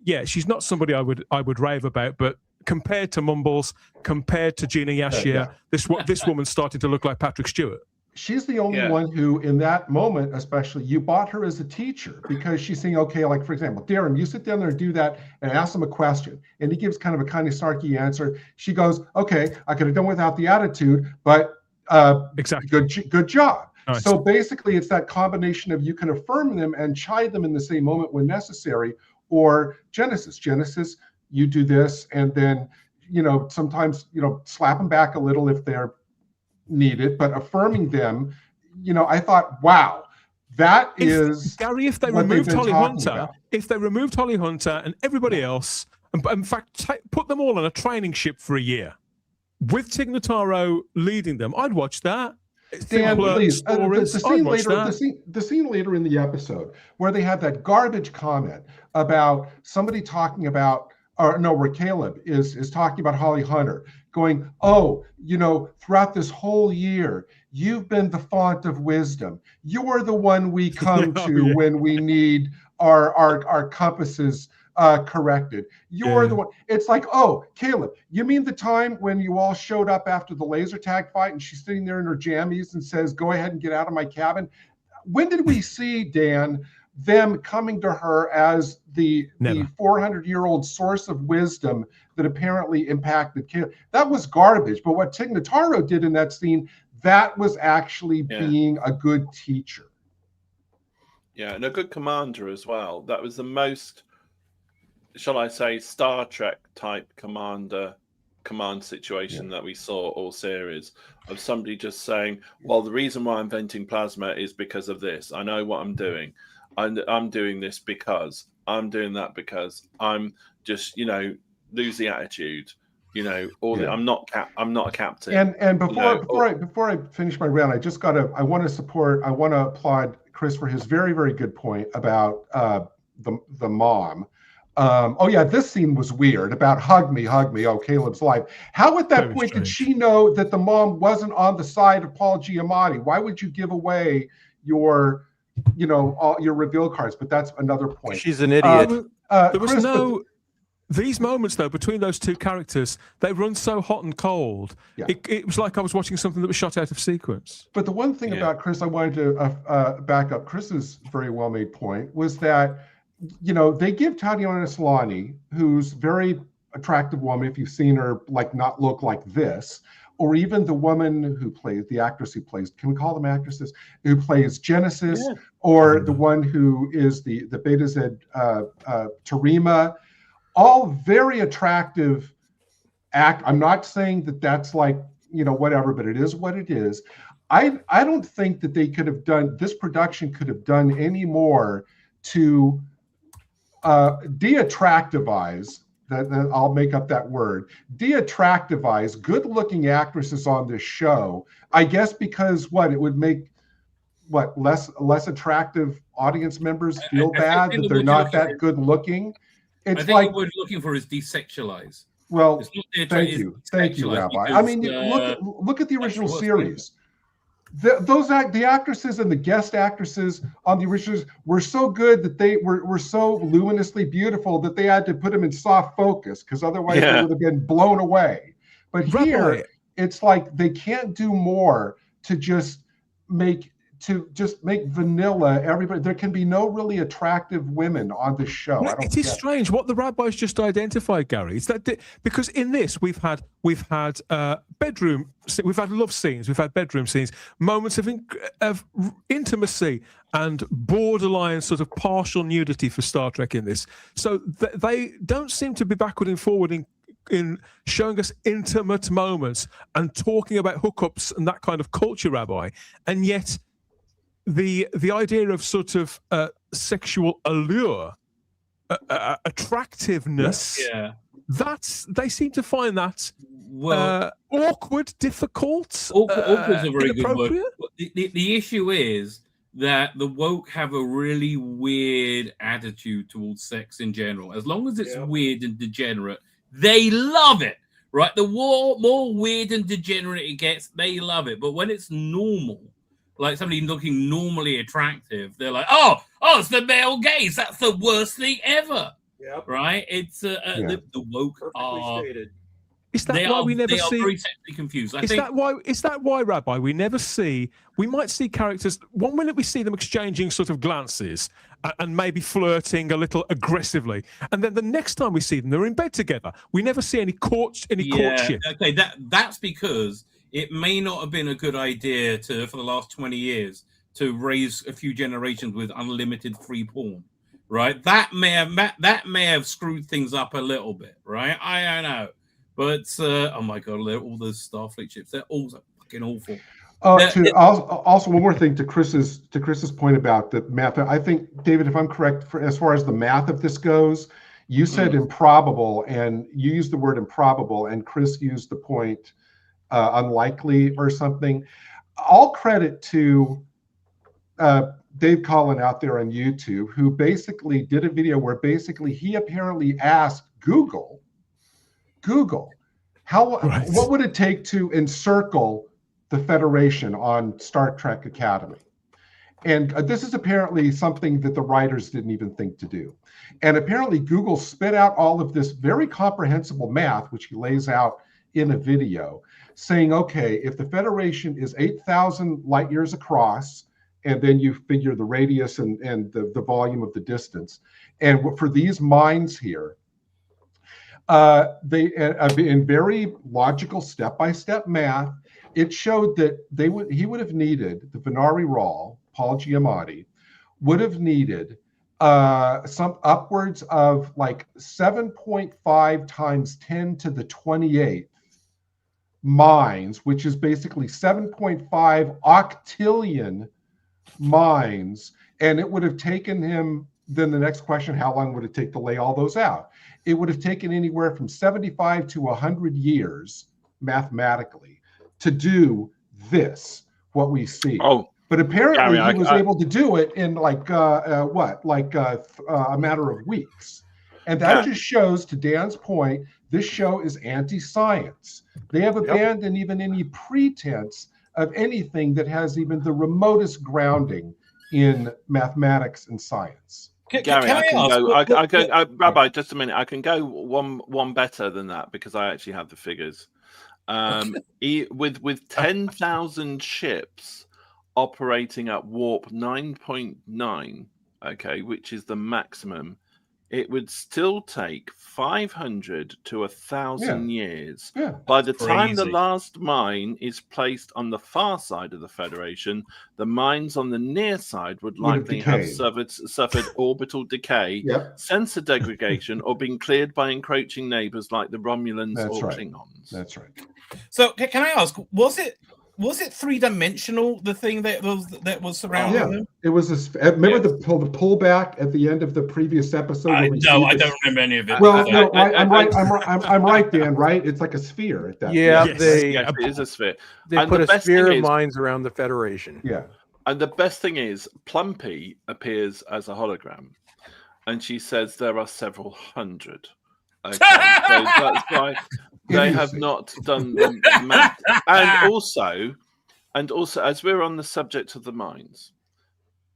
yeah, she's not somebody I would rave about, but compared to Mumbles, compared to Gina Yashir, this woman's starting to look like Patrick Stewart. She's the only one who, in that moment, especially, you bought her as a teacher because she's saying, okay, like, for example, Darren, you sit down there and do that and ask him a question. And he gives kind of snarky answer. She goes, okay, I could have done without the attitude, but exactly, good job. Nice. So basically, it's that combination of you can affirm them and chide them in the same moment when necessary, or Genesis, you do this, and then, sometimes, slap them back a little if they're needed, but affirming them, I thought, wow, that is Gary. If they removed Holly Hunter, and everybody else, and in fact, put them all on a training ship for a year, with Tig Notaro leading them, I'd watch that. Dan, please. The scene later in the episode where they have that garbage comment about somebody talking about, where Caleb is talking about Holly Hunter, going, throughout this whole year, you've been the font of wisdom. You're the one we come to when we need our compasses corrected. You're the one. It's like, oh, Caleb, you mean the time when you all showed up after the laser tag fight and she's sitting there in her jammies and says, go ahead and get out of my cabin? When did we see, Dan, them coming to her as the 400-year-old source of wisdom that apparently impacted Caleb? That was garbage. But what Tig Notaro did in that scene, that was actually being a good teacher. Yeah, and a good commander as well. That was the most, shall I say, Star Trek type command situation that we saw all series, of somebody just saying, well, the reason why I'm venting plasma is because of this. I know what I'm doing. I'm doing this because I'm doing that because I'm just, lose the attitude, I'm not a captain. And before I finish my round, I want to applaud Chris for his very, very good point about the mom. This scene was weird about hug me, Caleb's life. How at that point did she know that the mom wasn't on the side of Paul Giamatti? Why would you give away your all your reveal cards? But that's another point. She's an idiot. There was these moments though between those two characters, they run so hot and cold. Yeah. It was like I was watching something that was shot out of sequence. But the one thing about Chris, I wanted to back up Chris's very well made point, was that they give Tatiana Maslany, who's very attractive woman, if you've seen her not look like this, or even the woman who plays, the actress who plays, can we call them actresses, who plays Genesis, or the one who is the Beta Z Tarima, all very attractive act. I'm not saying that that's whatever, but it is what it is. I don't think that they could have done, this production could have done any more to de-attractivize I'll make up that word, de-attractivize good-looking actresses on this show, I guess because it would make less attractive audience members feel bad that they're not that good looking. It's what we're looking for is desexualize. Well, thank you, Rabbi. I mean, look at the original series. The actresses and the guest actresses on the originals were so good that they were so luminously beautiful that they had to put them in soft focus because otherwise they would have been blown away. But here, it's like they can't do more to just make vanilla everybody. There can be no really attractive women on this show. It is strange what the rabbis just identified, Gary. It's that because in this we've had bedroom, we've had love scenes, we've had bedroom scenes, moments of intimacy and borderline sort of partial nudity for Star Trek in this. So they don't seem to be backward and forward in showing us intimate moments and talking about hookups and that kind of culture, Rabbi, and yet the idea of sort of sexual allure, attractiveness, they seem to find that awkward, difficult, awkward is a very good word. The issue is that the woke have a really weird attitude towards sex in general. As long as it's weird and degenerate, they love it, right? The more weird and degenerate it gets, they love it. But when it's normal, like somebody looking normally attractive, they're like, oh, it's the male gaze. That's the worst thing ever. Yep. Right? It's the woke are. Stated. Is that why we never see? They are very sexually confused. Is that why, Rabbi? We never see. We might see characters. One minute we see them exchanging sort of glances and maybe flirting a little aggressively, and then the next time we see them, they're in bed together. We never see any courtship. Okay, that's because it may not have been a good idea for the last 20 years to raise a few generations with unlimited free porn, right? That may have screwed things up a little bit, right? I don't know, but oh my god, all those Starfleet ships, they're all so fucking awful. Also, one more thing to Chris's point about the math. I think, David, if I'm correct, as far as the math of this goes, you said improbable, and you used the word improbable, and Chris used the point unlikely or something. All credit to Dave Collin out there on YouTube, who basically did a video where basically he apparently asked Google, what would it take to encircle the Federation on Star Trek Academy? And this is apparently something that the writers didn't even think to do. And apparently Google spit out all of this very comprehensible math, which he lays out in a video, saying, okay, if the Federation is 8,000 light years across, and then you figure the radius and the volume of the distance, and for these mines here, they in very logical step-by-step math, it showed that he would have needed, the Venari Rawl, Paul Giamatti, would have needed some upwards of like 7.5 times 10 to the 28th mines, which is basically 7.5 octillion mines. And it would have taken him, then the next question, how long would it take to lay all those out? It would have taken anywhere from 75 to 100 years mathematically to do what we see. But apparently he was able to do it in like a matter of weeks. And that just shows, to Dan's point, this show is anti-science. They have abandoned even any pretense of anything that has even the remotest grounding in mathematics and science. Gary, I can go. Rabbi, just a minute. I can go one better than that because I actually have the figures. With 10,000 ships operating at warp 9.9, okay, which is the maximum, it would still take 500 to 1,000 years. By the time the last mine is placed on the far side of the Federation, the mines on the near side would likely have suffered orbital decay, sensor degradation, or been cleared by encroaching neighbors like the Romulans or Klingons. That's right. So can I ask, was it was it 3-dimensional? The thing that was surrounding them. It was. Remember the pullback at the end of the previous episode? I don't remember any of it. Well, no, I'm right. I'm right, Dan. Right? It's like a sphere at that. Yes, it is a sphere. They put a sphere of minds around the Federation. Yeah. And the best thing is, Plumpy appears as a hologram, and she says there are several hundred. Okay, so that's why they have not done the math. And also, as we're on the subject of the minds,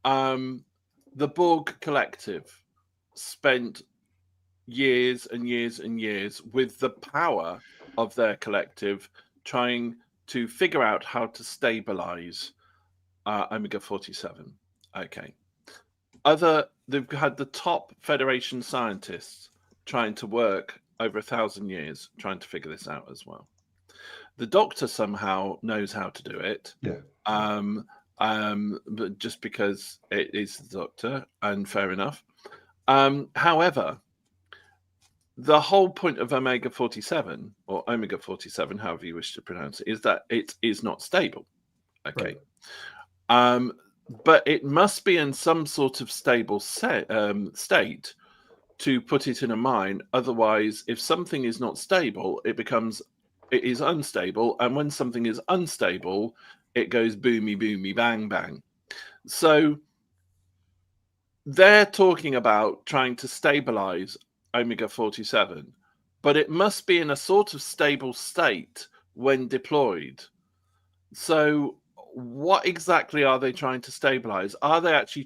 the Borg Collective spent years and years and years with the power of their collective trying to figure out how to stabilize Omega 47. Okay. They've had the top Federation scientists trying to work over 1,000 years trying to figure this out as well. The Doctor somehow knows how to do it. Yeah. But just because it is the Doctor, and fair enough. However, the whole point of Omega 47, or Omega 47, however you wish to pronounce it, is that it is not stable. Okay. Right. But it must be in some sort of stable state to put it in a mine. Otherwise, if something is not stable, it is unstable. And when something is unstable, it goes boomy, boomy, bang, bang. So they're talking about trying to stabilize Omega 47, but it must be in a sort of stable state when deployed. So what exactly are they trying to stabilize? Are they actually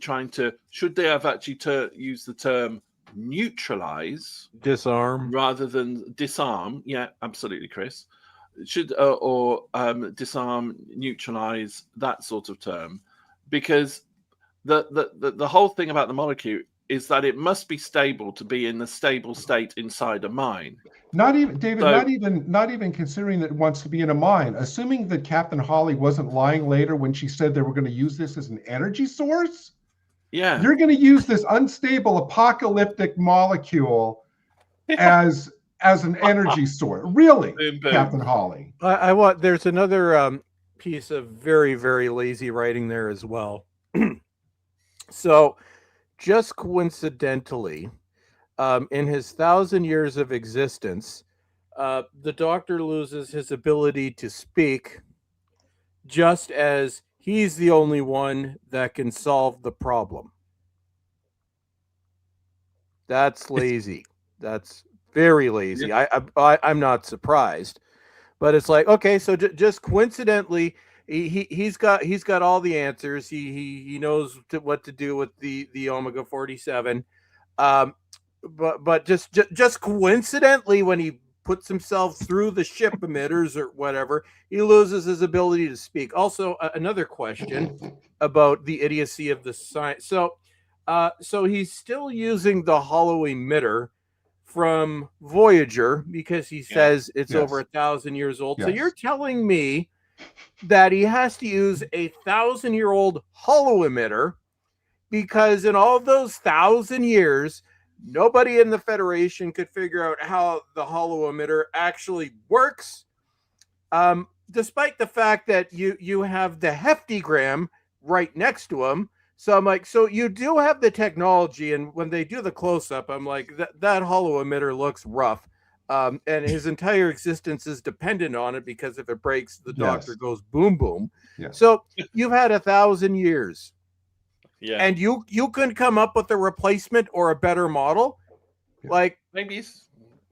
should they have actually used the term neutralize, disarm, rather than disarm? Yeah, absolutely, Chris. Should disarm, neutralize, that sort of term, because the whole thing about the molecule is that it must be stable to be in the stable state inside a mine. Not even, David, not even considering that it wants to be in a mine. Assuming that Captain Holly wasn't lying later when she said they were going to use this as an energy source. Yeah. You're going to use this unstable apocalyptic molecule as an energy source. Really, boom, boom. Captain Holly. There's another piece of very, very lazy writing there as well. So, just coincidentally, in his 1,000 years of existence, the Doctor loses his ability to speak, just as he's the only one that can solve the problem. That's lazy. That's very lazy. Yeah. I'm not surprised, but it's like, okay, so just coincidentally, he's got all the answers. He knows what to do with the Omega 47. But just coincidentally, when he puts himself through the ship emitters or whatever, he loses his ability to speak. Also, another question about the idiocy of the science. So he's still using the hollow emitter from Voyager because he says it's over 1,000 years old. Yes. So you're telling me that he has to use a 1,000-year-old hollow emitter because in all those 1,000 years, nobody in the Federation could figure out how the hollow emitter actually works, despite the fact that you have the heftygram right next to him. So I'm like, so you do have the technology, and when they do the close-up, I'm like, that hollow emitter looks rough. And his entire existence is dependent on it because if it breaks, the Doctor goes boom, boom. Yes. So you've had 1,000 years. Yeah. And you couldn't come up with a replacement or a better model? Yeah. Like maybe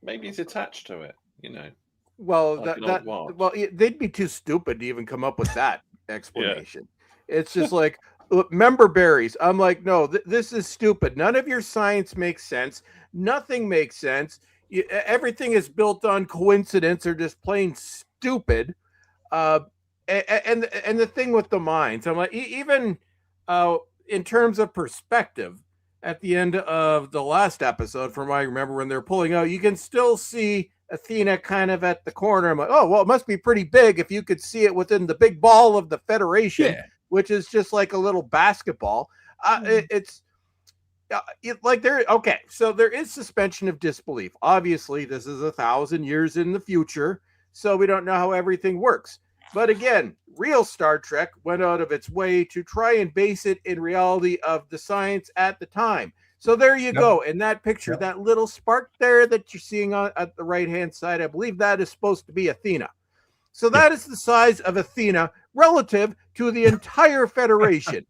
he's attached to it, you know. Well, like they'd be too stupid to even come up with that explanation. Yeah. It's just like member berries. I'm like, no, this is stupid. None of your science makes sense. Nothing makes sense. Everything is built on coincidence or just plain stupid. And the thing with the minds, I'm like, even in terms of perspective, at the end of the last episode, from what I remember when they're pulling out, you can still see Athena kind of at the corner. I'm like, oh, well, it must be pretty big if you could see it within the big ball of the Federation, which is just like a little basketball. It's like there. Okay, so there is suspension of disbelief. Obviously, this is 1,000 years in the future, so we don't know how everything works. But again, real Star Trek went out of its way to try and base it in reality of the science at the time. So there you go. In that picture, that little spark there that you're seeing at the right-hand side, I believe that is supposed to be Athena. So that is the size of Athena relative to the entire Federation.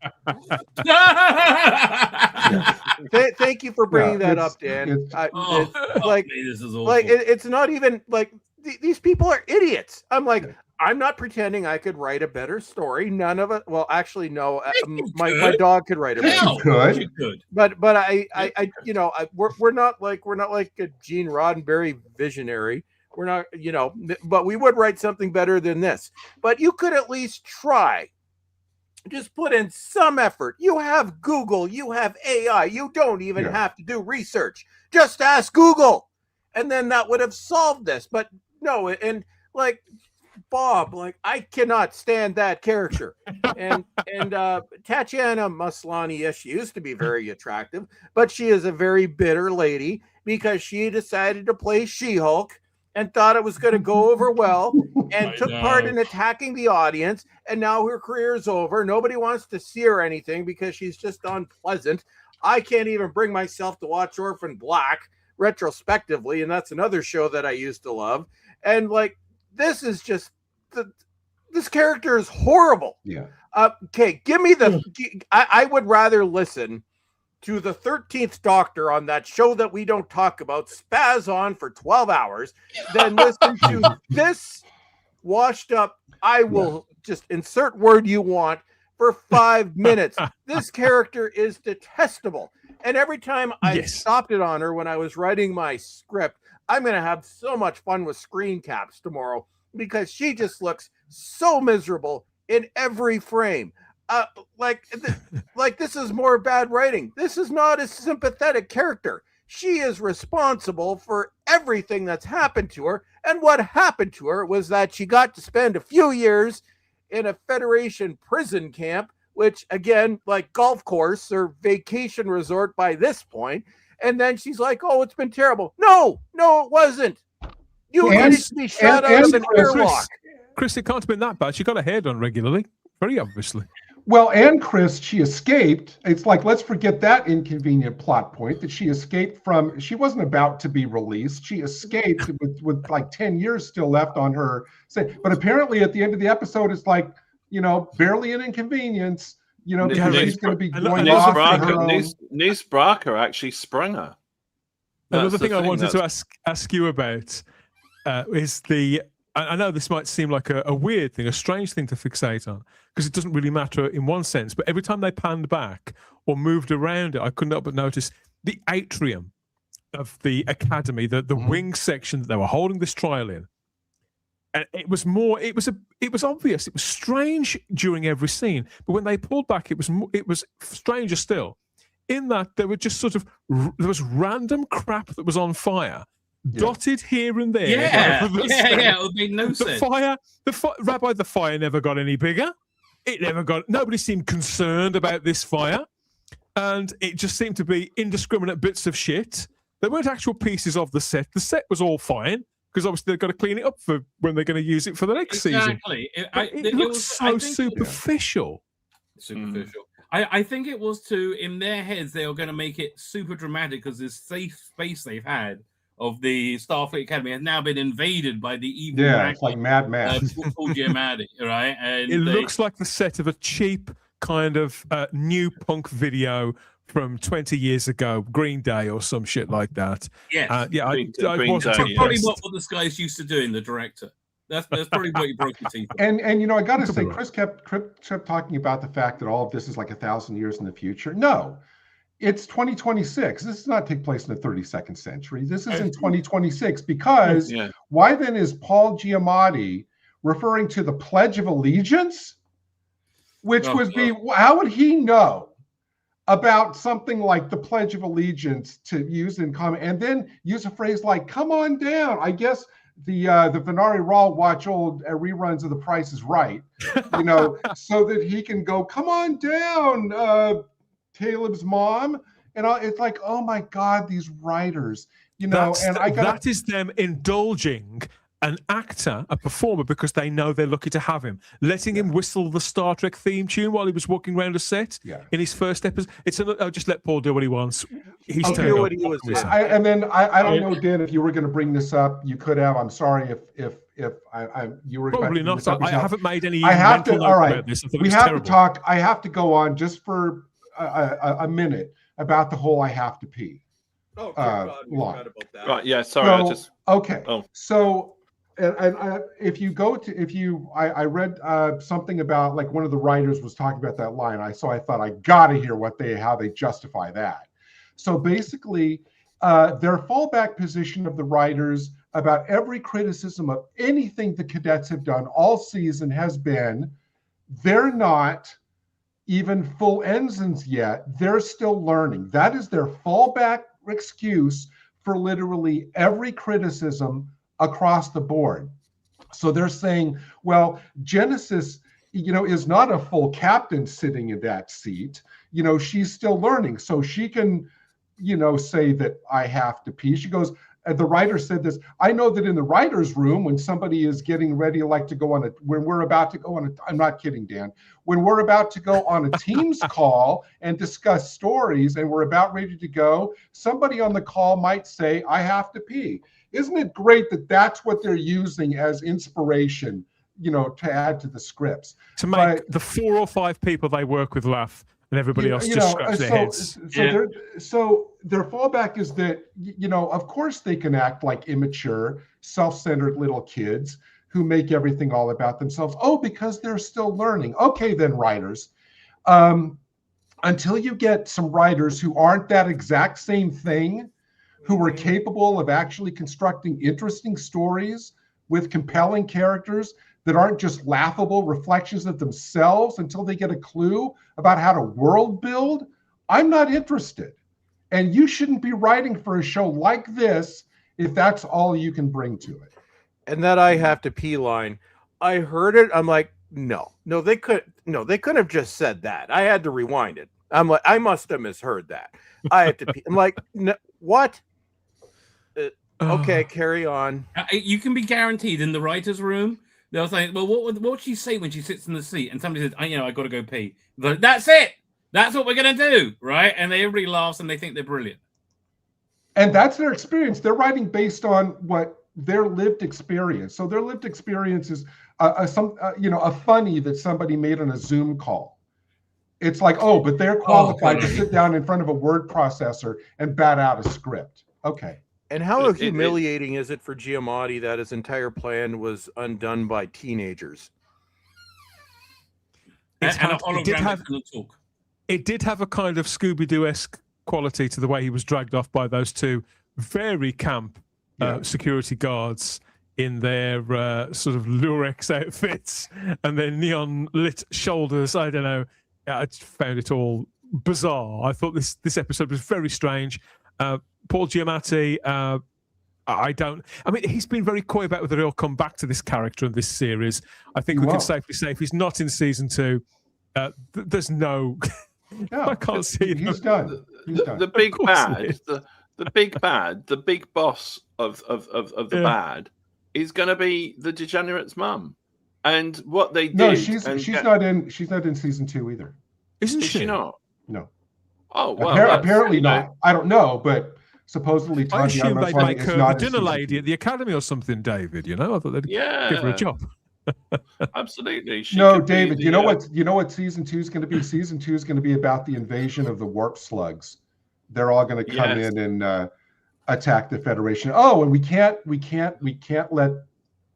Thank you for bringing that up, Dan. It's not even like these people are idiots. I'm like, I'm not pretending I could write a better story. None of it. Well, actually, no. My dog could write a better story. You could. But we're not like a Gene Roddenberry visionary. We're not, but we would write something better than this. But you could at least try. Just put in some effort. You have Google. You have AI. You don't even have to do research. Just ask Google, and then that would have solved this. But no, and like Bob, like I cannot stand that character. And Tatiana Maslany, yes, she used to be very attractive, but she is a very bitter lady because she decided to play She-Hulk and thought it was going to go over well and took part in attacking the audience. And now her career is over. Nobody wants to see her anything because she's just unpleasant. I can't even bring myself to watch Orphan Black retrospectively. And that's another show that I used to love. And like, this is just, this character is horrible. Yeah. Okay. Give me I would rather listen to the 13th Doctor on that show that we don't talk about spaz on for 12 hours, then listen to this washed up, I will just insert word you want for 5 minutes. This character is detestable. And every time I stopped it on her when I was writing my script, I'm going to have so much fun with screen caps tomorrow because she just looks so miserable in every frame. This is more bad writing. This is not a sympathetic character. She is responsible for everything that's happened to her. And what happened to her was that she got to spend a few years in a Federation prison camp, which again, like golf course or vacation resort by this point. And then she's like, oh, it's been terrible. No, it wasn't. You needed to be shot out of an airlock. Chris, it can't have been that bad. She got her hair done regularly, very obviously. Well, and Chris, she escaped. It's like, let's forget that inconvenient plot point that she escaped from. She wasn't about to be released. She escaped with like 10 years still left on her. But apparently at the end of the episode, it's like, barely an inconvenience, because she's going to be going off on her own. Nice Bracker actually sprung her. Another thing I wanted to ask you about is I know this might seem like a weird thing, a strange thing to fixate on, because it doesn't really matter in one sense, but every time they panned back or moved around it, I couldn't help but notice the atrium of the Academy, the wing section that they were holding this trial in. And it was obvious, it was strange during every scene, but when they pulled back, it was stranger still, in that there were just there was random crap that was on fire. Dotted here and there. It would make no sense. Rabbi, the fire never got any bigger. Nobody seemed concerned about this fire. And it just seemed to be indiscriminate bits of shit. They weren't actual pieces of the set. The set was all fine, because obviously they've got to clean it up for when they're going to use it for the next season. It looks so superficial. Superficial. I think it was in their heads, they were going to make it super dramatic because this safe space they've had of the Starfleet Academy has now been invaded by the evil it's like Mad Max. Paul Giamatti, right? And it looks like the set of a cheap kind of new punk video from 20 years ago, Green Day or some shit like that. Yes. I wasn't probably what this guy's used to doing, the director. That's probably what you broke your teeth on. And I got to say, Chris kept talking about the fact that all of this is like 1,000 years in the future. No. It's 2026. This does not take place in the 32nd century. This is in 2026 because why then is Paul Giamatti referring to the Pledge of Allegiance? Which how would he know about something like the Pledge of Allegiance to use in comment and then use a phrase like, come on down. I guess the Venari Raw watch old reruns of The Price is Right, so that he can go, come on down, Caleb's mom, and it's like, oh my God, these writers, that is them indulging an actor, a performer, because they know they're lucky to have him. Letting him whistle the Star Trek theme tune while he was walking around a set in his first episode. I'll just let Paul do what he wants. He's turned up. I don't know, Dan, if you were going to bring this up, you could have. I'm sorry if you were probably not. I haven't made any. I have to. All right, about this. we have to talk. I have to go on just for a minute about the whole "I have to pee." Oh, God, we forgot about that. Right, yeah, sorry. So, and if you go to, I read something about, like, one of the writers was talking about that line. I thought I got to hear how they justify that. So basically, their fallback position of the writers about every criticism of anything the cadets have done all season has been, they're not even full ensigns yet. They're still learning. That is their fallback excuse for literally every criticism across the board. So they're saying, well, Genesis, is not a full captain sitting in that seat. She's still learning. So she can, say that I have to pee. She goes, the writer said this, I know that in the writer's room, when somebody is getting ready, when we're about to go on I'm not kidding, Dan, when we're about to go on a Teams call and discuss stories and we're about ready to go, somebody on the call might say, I have to pee. Isn't it great that that's what they're using as inspiration, to add to the scripts? To make the 4 or 5 people they work with laugh. And everybody else just scratch their heads. So their fallback is that, of course they can act like immature, self-centered little kids who make everything all about themselves. Oh, because they're still learning. Okay, then, writers. Until you get some writers who aren't that exact same thing, who are capable of actually constructing interesting stories with compelling characters that aren't just laughable reflections of themselves, until they get a clue about how to world build, I'm not interested. And you shouldn't be writing for a show like this if that's all you can bring to it. And that I have to pee line, I heard it. I'm like, no, they couldn't have just said that. I had to rewind it. I'm like, I must have misheard that. I had to pee. I'm like, no, what? Okay, carry on. You can be guaranteed in the writer's room, they'll say, well, what would she say when she sits in the seat? And somebody says, I got to go pee. Like, that's it. That's what we're going to do, right? And everybody laughs and they think they're brilliant. And that's their experience. They're writing based on what their lived experience. So their lived experience is a funny that somebody made on a Zoom call. It's like, but they're qualified to sit down in front of a word processor and bat out a script. Okay. And how humiliating is it for Giamatti that his entire plan was undone by teenagers? It did have a kind of Scooby-Doo-esque quality to the way he was dragged off by those 2 very camp security guards in their sort of Lurex outfits and their neon-lit shoulders. I don't know. I just found it all bizarre. I thought this episode was very strange. Paul Giamatti, he's been very coy about whether he'll come back to this character in this series. I think we can safely say if he's not in season 2, there's no... I can't see it. He's done. The big bad, the big bad, the big boss of the bad is going to be the degenerate's mum. And what they did... No, she's not in season 2 either. Isn't she? Is she not? No. Oh, well, apparently not. I don't know, but supposedly I assume they'd make her the dinner lady at the academy or something, David. I thought they'd give her a job. Absolutely. David, you know what season 2 is going to be? Season 2 is going to be about the invasion of the warp slugs. They're all going to come in and attack the Federation. Oh, and we can't let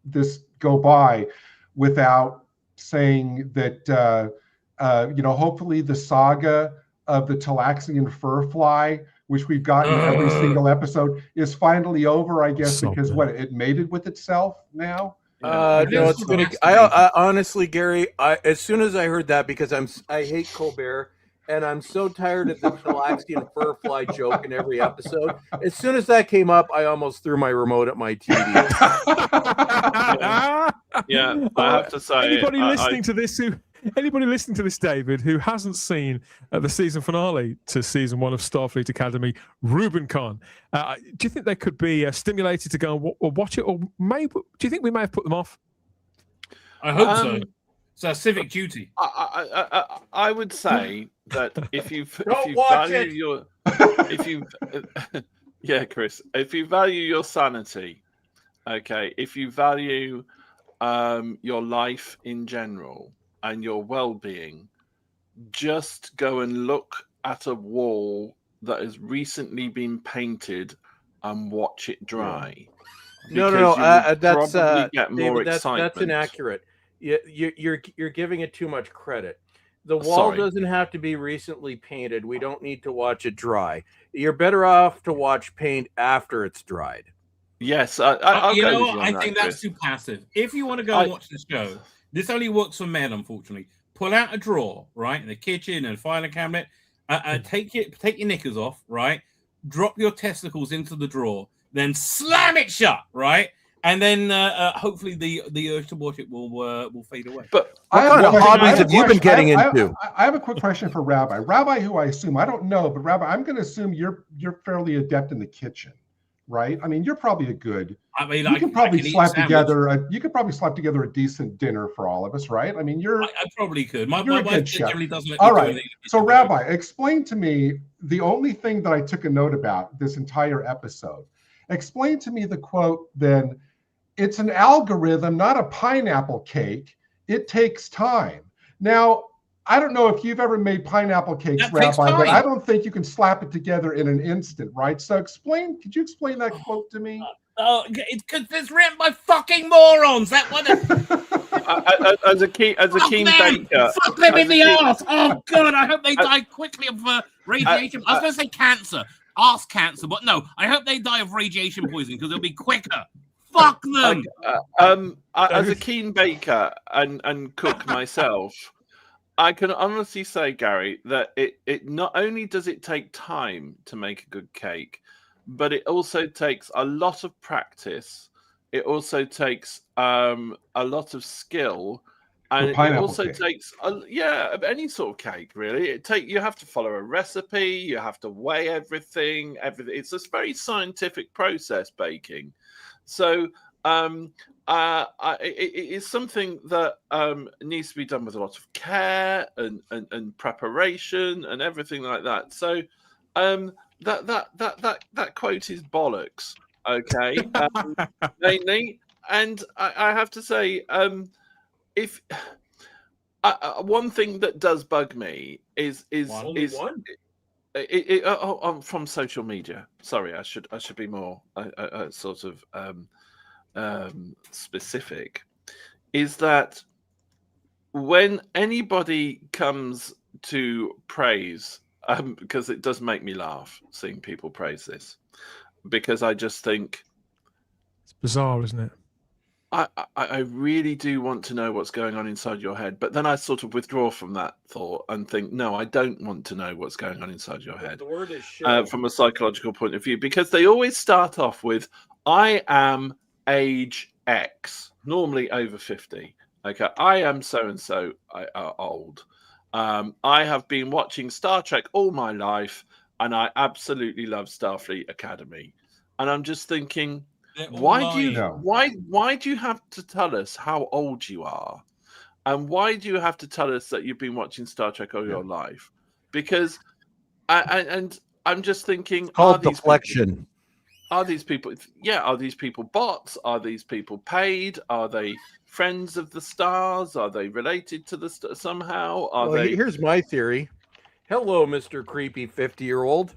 this go by without saying that hopefully the saga of the Talaxian fur fly, which we've gotten every single episode, is finally over, I guess, because it mated with itself now. No, it's gonna. I honestly, Gary, as soon as I heard that, because I hate Colbert, and I'm so tired of the Talaxian fur fly joke in every episode. As soon as that came up, I almost threw my remote at my TV. I have to say, anybody listening to this Anybody listening to this, David, who hasn't seen the season finale to season 1 of Starfleet Academy, Rubicon, do you think they could be stimulated to go and watch it, or maybe do you think we may have put them off? I hope so. It's our civic duty. I would say that if you yeah, Chris, if you value your sanity, okay, if you value your life in general and your well-being, just go and look at a wall that has recently been painted and watch it dry. No. That's get more excitement. That's inaccurate. You're giving it too much credit. The wall doesn't have to be recently painted. We don't need to watch it dry. You're better off to watch paint after it's dried. Yes, I think that's too passive. If you want to go and watch the show, this only works for men, unfortunately. Pull out a drawer, right, in the kitchen and filing cabinet. Take your knickers off, right. Drop your testicles into the drawer, then slam it shut, right. And then hopefully the urge to watch it will fade away. But what kind of hobbies have you been getting into? I have a quick question for Rabbi. Rabbi, who I assume, I don't know, but Rabbi, I'm going to assume you're fairly adept in the kitchen, right? I mean, you're probably a good. I mean, you could probably slap together a decent dinner for all of us, right? I mean, I probably could. My wife generally doesn't. All right. So, Rabbi, explain to me the only thing that I took a note about this entire episode. Explain to me the quote then. It's an algorithm, not a pineapple cake. It takes time. Now, I don't know if you've ever made pineapple cakes, Rabbi, but I don't think you can slap it together in an instant, right? So could you explain that quote to me? Because it's written by fucking morons. That one. As a keen baker. Fuck them in the arse. Oh, God, I hope they die quickly of radiation. I was going to say cancer, arse cancer, but no, I hope they die of radiation poisoning because it'll be quicker. Fuck them. As a keen baker and cook myself, I can honestly say, Gary, that it not only does it take time to make a good cake, but it also takes a lot of practice. It also takes a lot of skill, and it also takes any sort of cake. Really, you have to follow a recipe. You have to weigh everything. It's a very scientific process, baking. So it is something that needs to be done with a lot of care and preparation and everything like that. So that quote is bollocks. Okay, mainly, and I have to say, if one thing that does bug me is from social media. Sorry, I should be more sort of specific. Is that when anybody comes to praise, because it does make me laugh seeing people praise this, because I just think it's bizarre, isn't it? I really do want to know what's going on inside your head, but then I sort of withdraw from that thought and think, no, I don't want to know what's going on inside your head. The word is from a psychological point of view, because they always start off with, I am age X, normally over 50. Okay, I am so-and-so old. I have been watching Star Trek all my life, and I absolutely love Starfleet Academy. And I'm just thinking, why do you have to tell us how old you are, and why do you have to tell us that you've been watching Star Trek all your life? Because I'm just thinking, it's called deflection. Are these people bots? Are these people paid? Are they friends of the stars? Are they related to the somehow? Here's my theory. Hello, Mr. Creepy 50-year-old.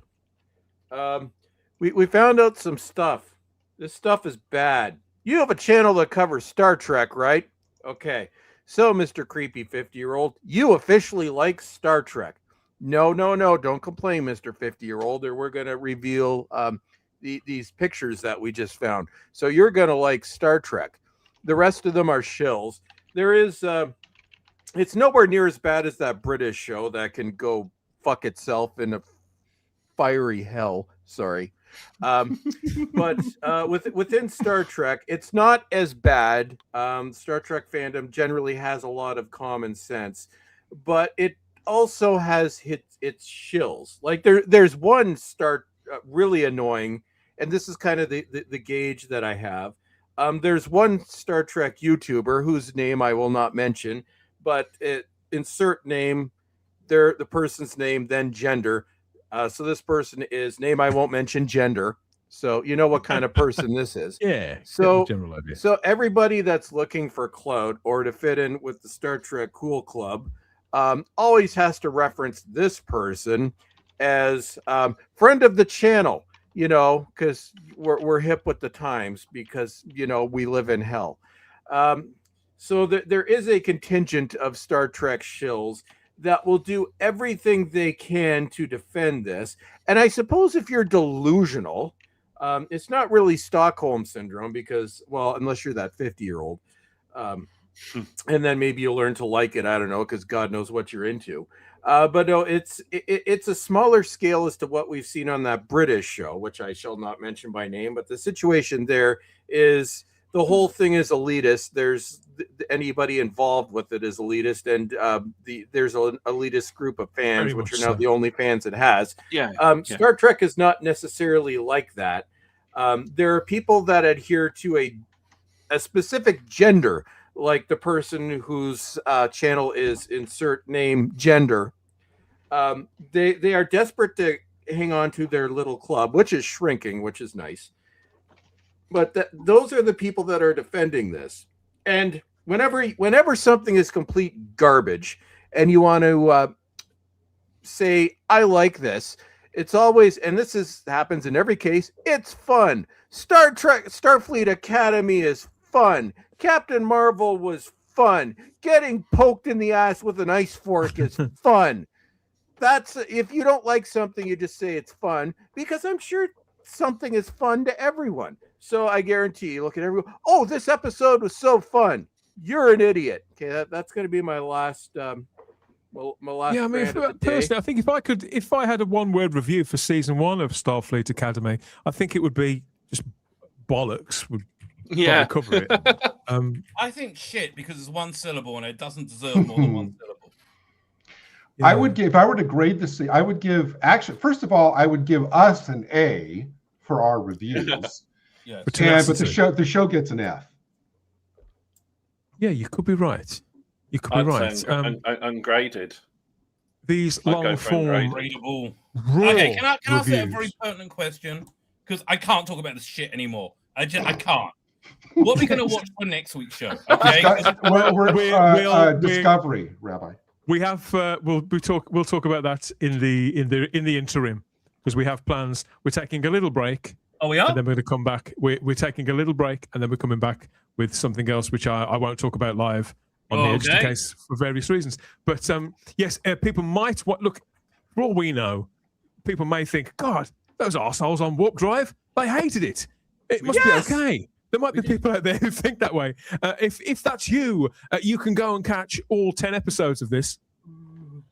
We found out some stuff. This stuff is bad. You have a channel that covers Star Trek, right? Okay. So, Mr. Creepy 50-year-old, you officially like Star Trek. No. Don't complain, Mr. 50-year-old, or we're going to reveal these pictures that we just found. So you're going to like Star Trek. The rest of them are shills. There is... it's nowhere near as bad as that British show that can go fuck itself in a fiery hell. Sorry. But within Star Trek, it's not as bad. Star Trek fandom generally has a lot of common sense, but it also has its shills. Like there's one really annoying, and this is kind of the gauge that I have. There's one Star Trek YouTuber whose name I will not mention, but insert name, the person's name, then gender. So this person is name I won't mention, gender. So you know what kind of person this is. Yeah. So general idea. So everybody that's looking for clout or to fit in with the Star Trek Cool Club always has to reference this person as friend of the channel. You know, because we're hip with the times, because you know we live in hell. So there is a contingent of Star Trek shills that will do everything they can to defend this. And I suppose if you're delusional, it's not really Stockholm syndrome, because, well, unless you're that 50-year-old, and then maybe you'll learn to like it. I don't know, because God knows what you're into. But no, it's a smaller scale as to what we've seen on that British show, which I shall not mention by name. But the situation there is the whole thing is elitist. There's anybody involved with it is elitist, and there's an elitist group of fans, which are now the only fans it has. Star Trek is not necessarily like that. There are people that adhere to a specific gender, like the person whose channel is insert name gender. They are desperate to hang on to their little club, which is shrinking, which is nice. But those are the people that are defending this. And whenever something is complete garbage and you want to say, I like this, it's always, and this happens in every case, it's fun. Starfleet Academy is fun. Captain Marvel was fun. Getting poked in the ass with an ice fork is fun. That's, if you don't like something, you just say it's fun, because I'm sure something is fun to everyone. So I guarantee you, look at everyone. Oh, this episode was so fun. You're an idiot. Okay, that's going to be my last. My last. Yeah, I mean, personally, I think if I had a one-word review for season 1 of Starfleet Academy, I think it would be just bollocks. Would cover it. I think shit, because it's one syllable and it doesn't deserve more than one syllable. Yeah. I would give, if I were to grade this, I would give, actually, first of all, I would give us an A for our reviews. Yes. But the show gets an F. Yeah, you could be right. You could be right. Ungraded. These long form. Okay, can I ask a very pertinent question? Because I can't talk about this shit anymore. I can't. What are we going to watch for next week's show? Okay, Discovery, Rabbi. We have we'll talk about that in the interim, because we have plans. We're taking a little break. Oh, we are. And then we're going to come back. We're taking a little break, and then we're coming back with something else, which I won't talk about live on the Edge of the Case for various reasons. But yes, people might look. For all we know, people may think, God, those arseholes on Warp Drive, they hated it. It must be okay. There might be people out there who think that way. If that's you, you can go and catch all 10 episodes of this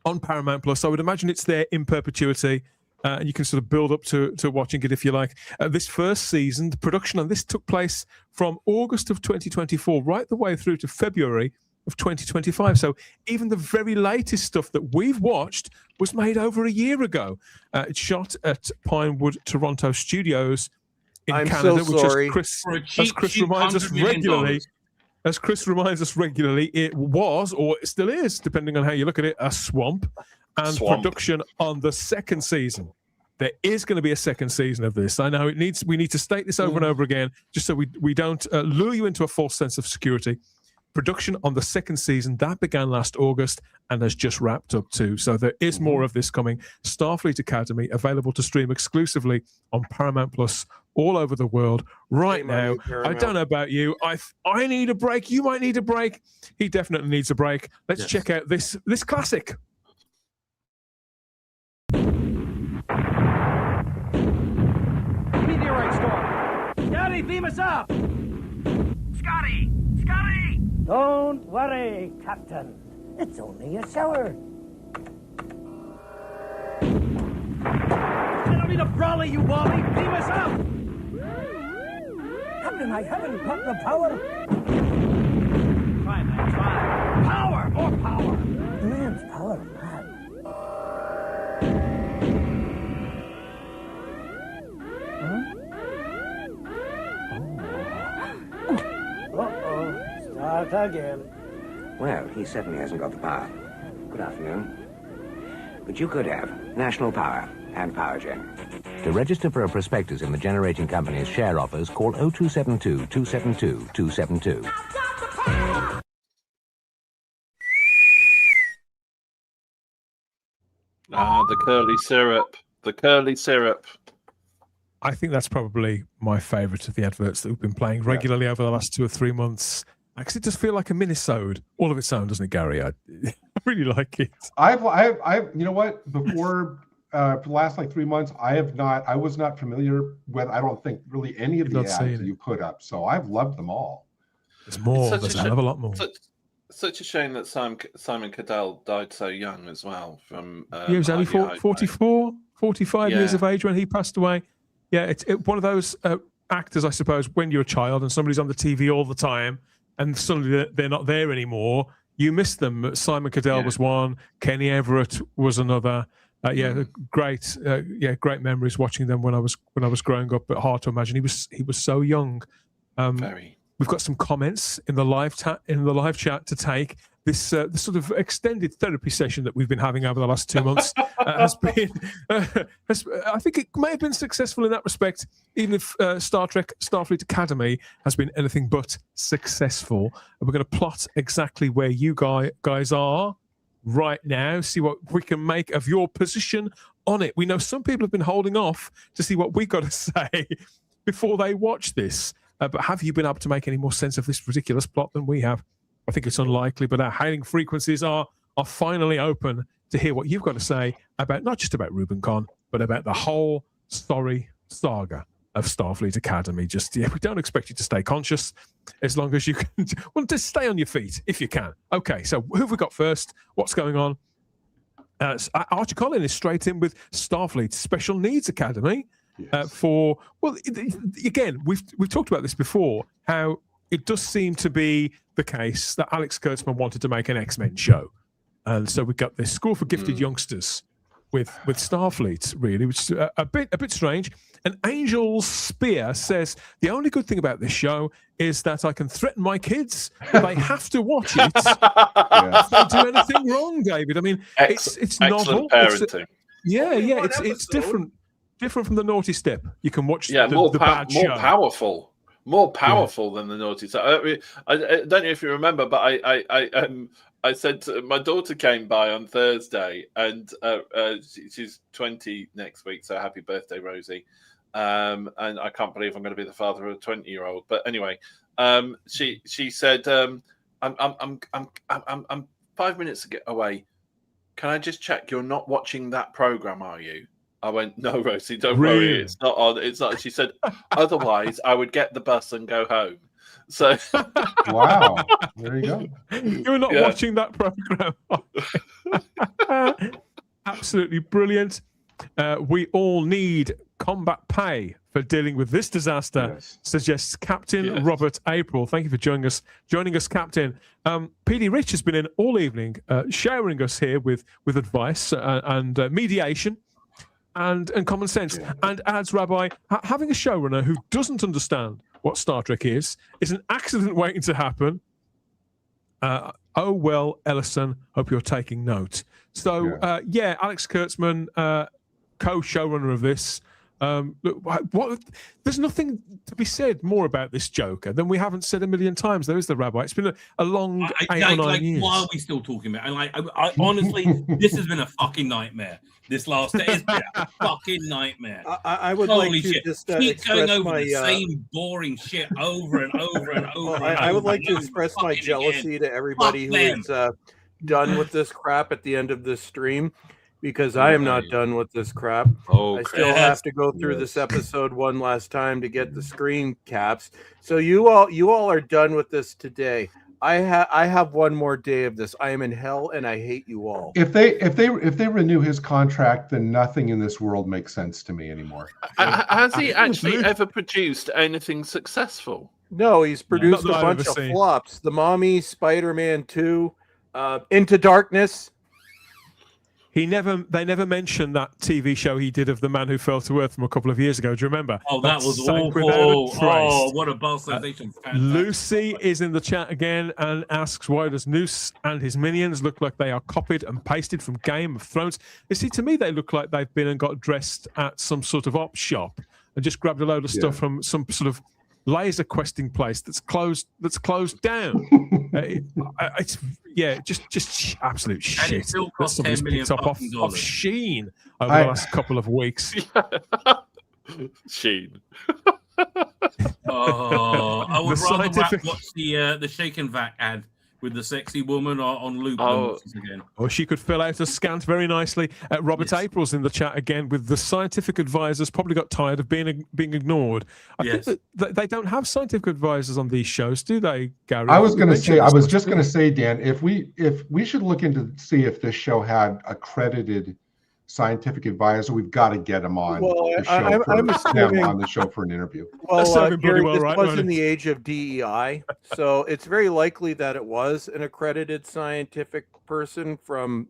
on Paramount Plus. I would imagine it's there in perpetuity. And you can sort of build up to watching it if you like. This first season, the production on this took place from August of 2024 right the way through to February of 2025. So even the very latest stuff that we've watched was made over a year ago. It's shot at Pinewood Toronto Studios in Canada, which as Chris reminds us regularly, it was, or it still is, depending on how you look at it, a swamp. And production on the second season. There is going to be a second season of this. I know we need to state this over and over again, just so we don't lure you into a false sense of security. Production on the second season, that began last August and has just wrapped up too. So there is more of this coming. Starfleet Academy, available to stream exclusively on Paramount Plus all over the world right now. I don't know about you. I need a break. You might need a break. He definitely needs a break. Let's check out this classic. Meteorite storm. Scotty, beam us up. Scotty! Don't worry, Captain. It's only a shower. me to Brawley, you wally! Beam us up! Captain, I haven't got the power. Try, man, try. Power! More power! Man's power, man. Uh-oh. Start again. Well, he certainly hasn't got the power. Good afternoon. But you could have national power and power gen. To register for a prospectus in the generating company's share offers, call 0272 272 272. The curly syrup. The curly syrup. I think that's probably my favourite of the adverts that we've been playing regularly over the last 2 or 3 months. Because it does feel like a minisode all of its own, doesn't it, Gary? I really like it. I've you know what? Before for the last 3 months, I was not familiar with, I don't think, really any of the ads that you put up. So I've loved them all. There's more. There's a hell of a lot more. Such a shame that Simon Cadell died so young as well. From he was only 44, 45 years of age when he passed away. Yeah, it's one of those actors, I suppose, when you're a child and somebody's on the TV all the time and suddenly they're not there anymore, you miss them. Simon Cadell was one. Kenny Everett was another. Great memories watching them when I was growing up. But hard to imagine he was so young. Very. We've got some comments in the live chat to take. This sort of extended therapy session that we've been having over the last 2 months has been. I think it may have been successful in that respect, even if Star Trek Starfleet Academy has been anything but successful. And we're going to plot exactly where you guys are right now, see what we can make of your position on it. We know some people have been holding off to see what we've got to say before they watch this. But have you been able to make any more sense of this ridiculous plot than we have? I think it's unlikely, but our hailing frequencies are finally open to hear what you've got to say about not just about Rubicon, but about the whole sorry saga of Starfleet Academy. We don't expect you to stay conscious as long as you can. Well, just stay on your feet if you can. Okay, so who have we got first? What's going on? Archie Collin is straight in with Starfleet Special Needs Academy. Again, we've talked about this before, how it does seem to be the case that Alex Kurtzman wanted to make an X-Men show. And so we've got this School for Gifted Youngsters with Starfleet, really, which is a bit strange. And Angel Spear says, the only good thing about this show is that I can threaten my kids, but they have to watch it if they do anything wrong, David. I mean, it's novel. Parenting. It's different. Different from the Naughty Step. You can watch the bad show. More powerful than the Naughty Step. I don't know if you remember, but I said my daughter came by on Thursday, and she's 20 next week, so happy birthday, Rosie. And I can't believe I'm going to be the father of a 20-year-old. But anyway, she said, "I'm 5 minutes away. Can I just check you're not watching that program? Are you?" I went, "No, Rosie, don't worry. It's not on. It's not." She said, "Otherwise, I would get the bus and go home." So, wow, there you go. You're not watching that program. Absolutely brilliant. We all need combat pay for dealing with this disaster, suggests Captain Robert April. Thank you for joining us, Captain. PD Rich has been in all evening, showering us here with advice and mediation. And common sense, and adds, Rabbi, having a showrunner who doesn't understand what Star Trek is an accident waiting to happen. Oh well, Ellison, hope you're taking note. So Alex Kurtzman, co-showrunner of this. Look, there's nothing to be said more about this Joker than we haven't said a million times. There is the Rabbi. It's been a long 8 or 9 years. Why are we still talking about it? And I honestly, this has been a fucking nightmare. This last day has been a fucking nightmare. I would like to just keep going over the same boring shit over and over and over. I would like to express my jealousy to everybody who is done with this crap at the end of this stream. Because I am not done with this crap. I still have to go through this episode one last time to get the screen caps. So you all are done with this today. I have one more day of this. I am in hell and I hate you all. If they renew his contract, then nothing in this world makes sense to me anymore. Has he actually ever produced anything successful? No, he's produced a bunch of flops. The Mommy, Spider-Man 2, Into Darkness. They never mentioned that TV show he did of the man who fell to earth from a couple of years ago. Do you remember? Oh, that was awful. Oh, what a bastardization. Lucy is in the chat again and asks, why does Noose and his minions look like they are copied and pasted from Game of Thrones? You see, to me, they look like they've been and got dressed at some sort of op shop and just grabbed a load of stuff from some sort of laser questing place that's closed down. It's just absolute shit. It still cost that somebody's $10 million picked up off Sheen over the last couple of weeks. Sheen. I would rather watch the Shake and Vac ad with the sexy woman on loop again. Or she could fill out a scant very nicely. Robert April's in the chat again with the scientific advisors probably got tired of being ignored. I think that they don't have scientific advisors on these shows, do they, Gary? I was just going to say, Dan, if we should look into see if this show had accredited scientific advisor, we've got to get him on the show for an interview. Well, Gary, this was in the age of DEI, so it's very likely that it was an accredited scientific person from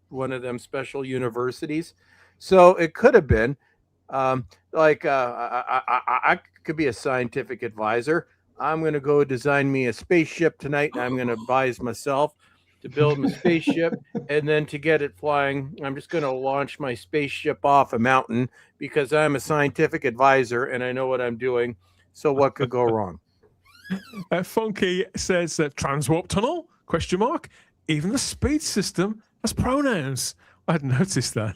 one of them special universities. So it could have been I could be a scientific advisor. I'm going to go design me a spaceship tonight, and I'm going to advise myself to build my spaceship, and then to get it flying, I'm just going to launch my spaceship off a mountain because I'm a scientific advisor and I know what I'm doing. So what could go wrong? Funky says that transwarp tunnel? ? Even the speed system has pronouns. I hadn't noticed that.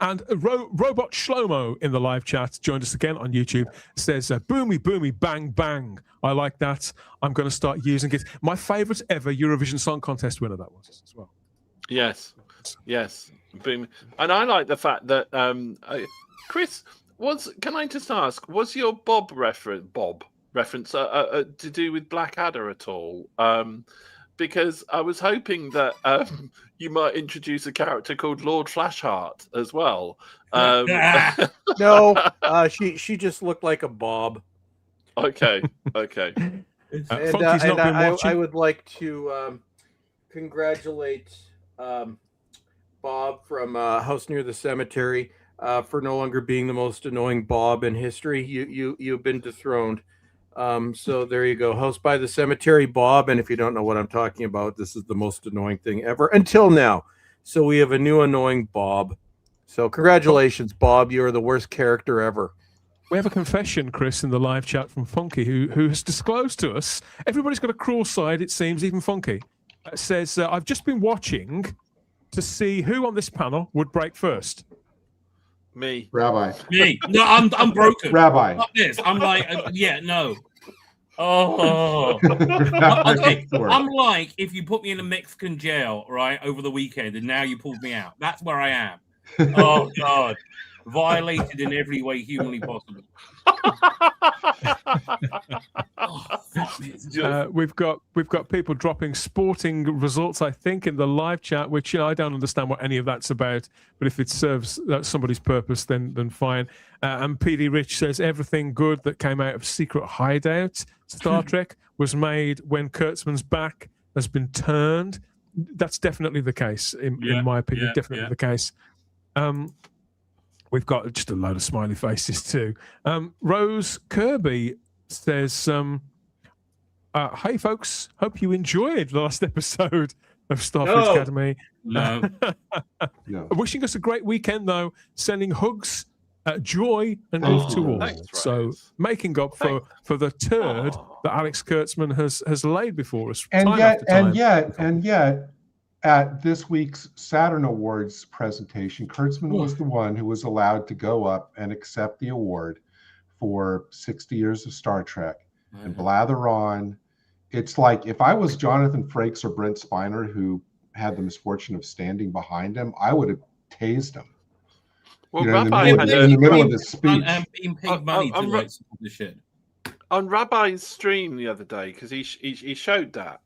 And Robot Shlomo in the live chat joined us again on YouTube. Says, boomy, boomy, bang, bang. I like that. I'm going to start using it. My favourite ever Eurovision Song Contest winner that was as well. Yes. Boom. And I like the fact that, Chris, can I just ask, was your Bob reference to do with Blackadder at all? Because I was hoping that you might introduce a character called Lord Flashheart as well. No, she just looked like a Bob. Okay. And I would like to congratulate Bob from House Near the Cemetery for no longer being the most annoying Bob in history. You've been dethroned. So there you go. House by the Cemetery, Bob. And if you don't know what I'm talking about, this is the most annoying thing ever until now. So we have a new annoying Bob. So congratulations, Bob. You are the worst character ever. We have a confession, Chris, in the live chat from Funky, who has disclosed to us, everybody's got a cruel side, it seems, even Funky. Says, I've just been watching to see who on this panel would break first. Me. Rabbi. Me. No, I'm broken. Rabbi. Not this. I'm like, no. Oh. Okay. I'm like, if you put me in a Mexican jail, right, over the weekend, and now you pulled me out. That's where I am. Oh, God. Violated in every way humanly possible. We've got people dropping sporting results, I think, in the live chat, which I don't understand what any of that's about. But if it serves somebody's purpose, then fine. And PD Rich says everything good that came out of Secret Hideout Star Trek was made when Kurtzman's back has been turned. That's definitely the case, in my opinion. Definitely the case. We've got just a load of smiley faces too. Rose Kirby says, hey folks, hope you enjoyed the last episode of Starfleet Academy. No. Wishing us a great weekend though, sending hugs, joy and love to all. Thanks, so making up for the turd that Alex Kurtzman has laid before us. And yet at this week's Saturn Awards presentation, Kurtzman was the one who was allowed to go up and accept the award for 60 years of Star Trek and blather on. It's like if I was Jonathan Frakes or Brent Spiner, who had the misfortune of standing behind him, I would have tased him. Well, Rabbi in the middle of his speech. Being paid money to the shit. On Rabbi's stream the other day, because he showed that.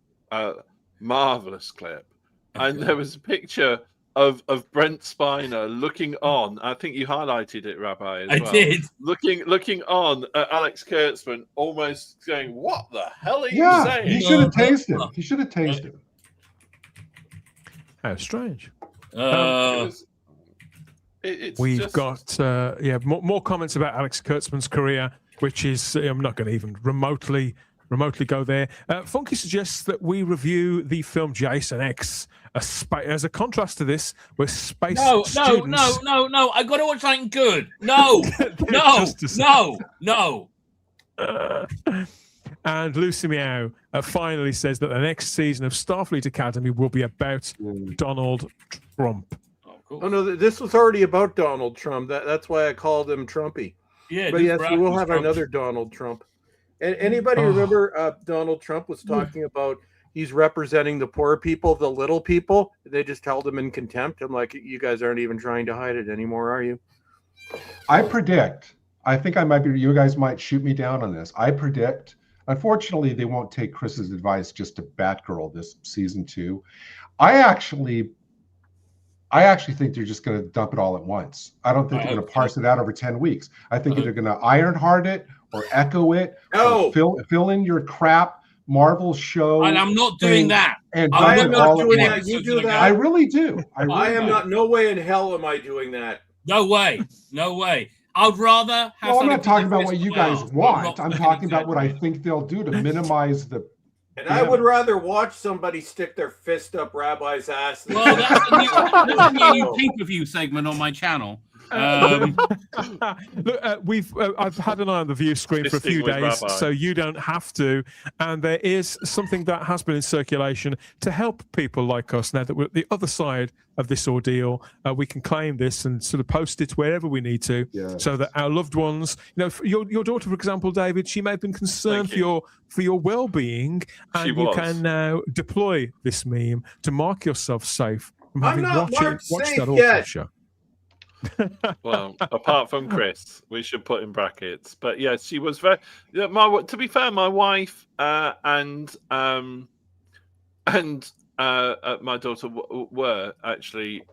marvelous clip, and there was a picture of Brent Spiner looking on. I think you highlighted it, Rabbi. As well. Did. Looking on at Alex Kurtzman, almost going, "What the hell are you saying?" He should have tasted. He should have tasted. How strange. We've got more comments about Alex Kurtzman's career, which is I'm not going to even remotely go there. Funky suggests that we review the film Jason X as a contrast to this, where space students... No. I got to watch something good. No. And Lucy Meow finally says that the next season of Starfleet Academy will be about Donald Trump. Oh no, this was already about Donald Trump. That's why I called him Trumpy. Yeah, but yes, we will have another Donald Trump. And anybody remember Donald Trump was talking about he's representing the poor people, the little people? They just held him in contempt. I'm like, you guys aren't even trying to hide it anymore, are you? I predict. I think I might be. You guys might shoot me down on this. I predict. Unfortunately, they won't take Chris's advice just to Batgirl this season 2. I actually think they're just going to dump it all at once. I don't think they're going to parse it out over 10 weeks. I think they're going to Ironheart it or echo it. No. Or fill in your crap Marvel show. And I'm not doing that. And I am not doing that. You do that. I really do. I am not. No way in hell am I doing that. No way. I'd rather have. Well, I'm not talking about what you guys want. I'm talking about what I think they'll do to minimize the. And I would rather watch somebody stick their fist up Rabbi's ass. Well, that's a new pay-per-view segment on my channel. Look, I've had an eye on the view screen for a few days, so you don't have to. And there is something that has been in circulation to help people like us now that we're at the other side of this ordeal. We can claim this and sort of post it wherever we need to, so that our loved ones, your daughter, for example, David, she may have been concerned for your well-being, and you can now deploy this meme to mark yourself safe from having watched that awful show. Well, apart from Chris, we should put in brackets. But yeah, she was very. To be fair, my wife and my daughter were actually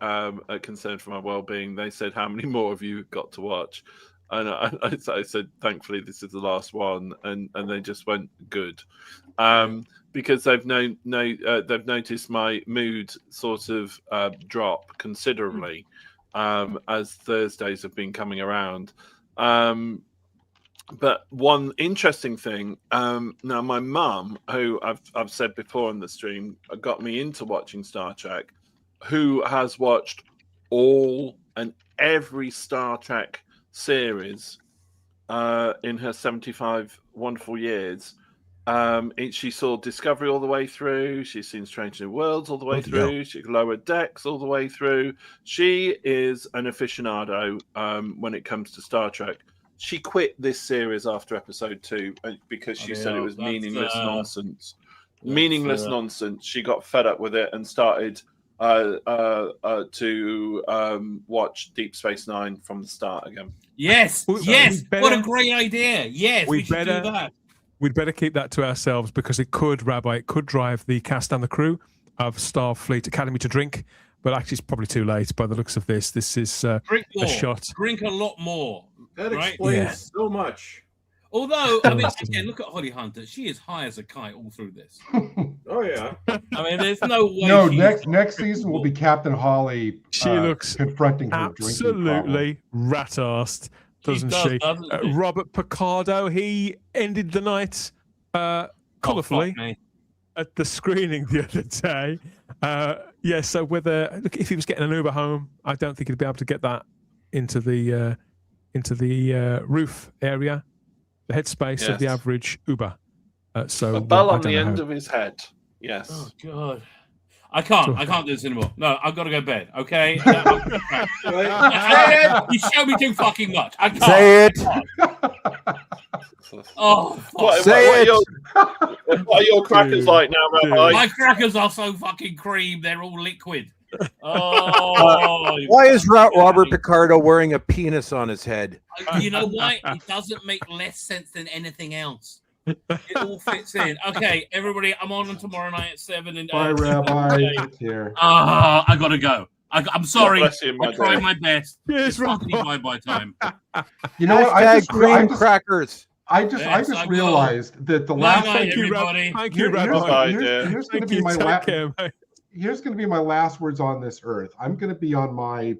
concerned for my well-being. They said, "How many more have you got to watch?" And I said, "Thankfully, this is the last one." And they just went, "Good," because they've noticed my mood sort of drop considerably. As Thursdays have been coming around. But one interesting thing, now my mum, who I've said before on the stream, got me into watching Star Trek, who has watched all and every Star Trek series in her 75 wonderful years. She saw Discovery all the way through. She's seen Strange New Worlds all the way through. She Lower Decks all the way through. She is an aficionado when it comes to Star Trek. She quit this series after episode 2 because she said it was meaningless nonsense. Nonsense. She got fed up with it and started to watch Deep Space Nine from the start again. Yes. What a great idea. Yes, we should do that. We'd better keep that to ourselves because it could drive the cast and the crew of Starfleet Academy to drink. But actually, it's probably too late by the looks of this. This is a shot. Drink a lot more. That explains so much. Although, I mean, again, look at Holly Hunter. She is high as a kite all through this. Oh, yeah. I mean, there's no way. No, next season will be Captain Holly. She looks confronting her absolutely rat-arsed. Doesn't she? Robert Picardo, he ended the night colourfully at the screening the other day. So if he was getting an Uber home, I don't think he'd be able to get that into the roof area, the headspace of the average Uber. A bell on the end of his head. Yes. Oh God. I can't do this anymore. No, I've got to go to bed. Okay. You show me too fucking much. I can't. Say it. What are your crackers like now, Rabbi? My crackers are so fucking cream. They're all liquid. Oh. Why is Robert Picardo wearing a penis on his head? You know why? It doesn't make less sense than anything else. It all fits in. Okay, everybody, I'm on tomorrow night at 7. And, bye, Rabbi. Take care. I gotta go. I'm sorry. You, I tried my best. Yes, it's fucking by time. You know what? Crackers. I just realized that the last. Thank you, everybody. Thank you, Rabbi. Here's going to be my last. Here's going to be my last words on this earth. I'm going to be on my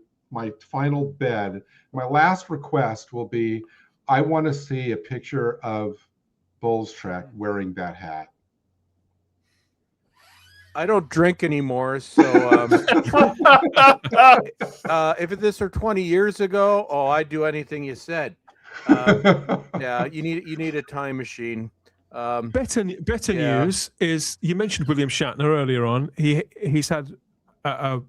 final bed. My last request will be, I want to see a picture of Bowlestrek wearing that hat. I don't drink anymore, so if this were 20 years ago, I'd do anything you said. Yeah, you need a time machine. Better news is, you mentioned William Shatner earlier on. He's had a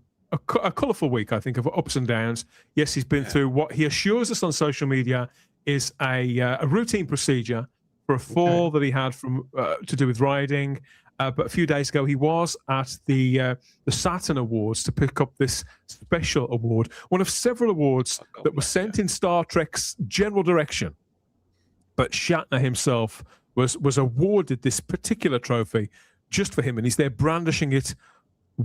colourful week, I think, of ups and downs. Yes, he's been through what he assures us on social media is a routine procedure for a fall that he had from to do with riding. But a few days ago, he was at the Saturn Awards to pick up this special award, one of several awards that were sent in Star Trek's general direction. But Shatner himself was awarded this particular trophy just for him, and he's there brandishing it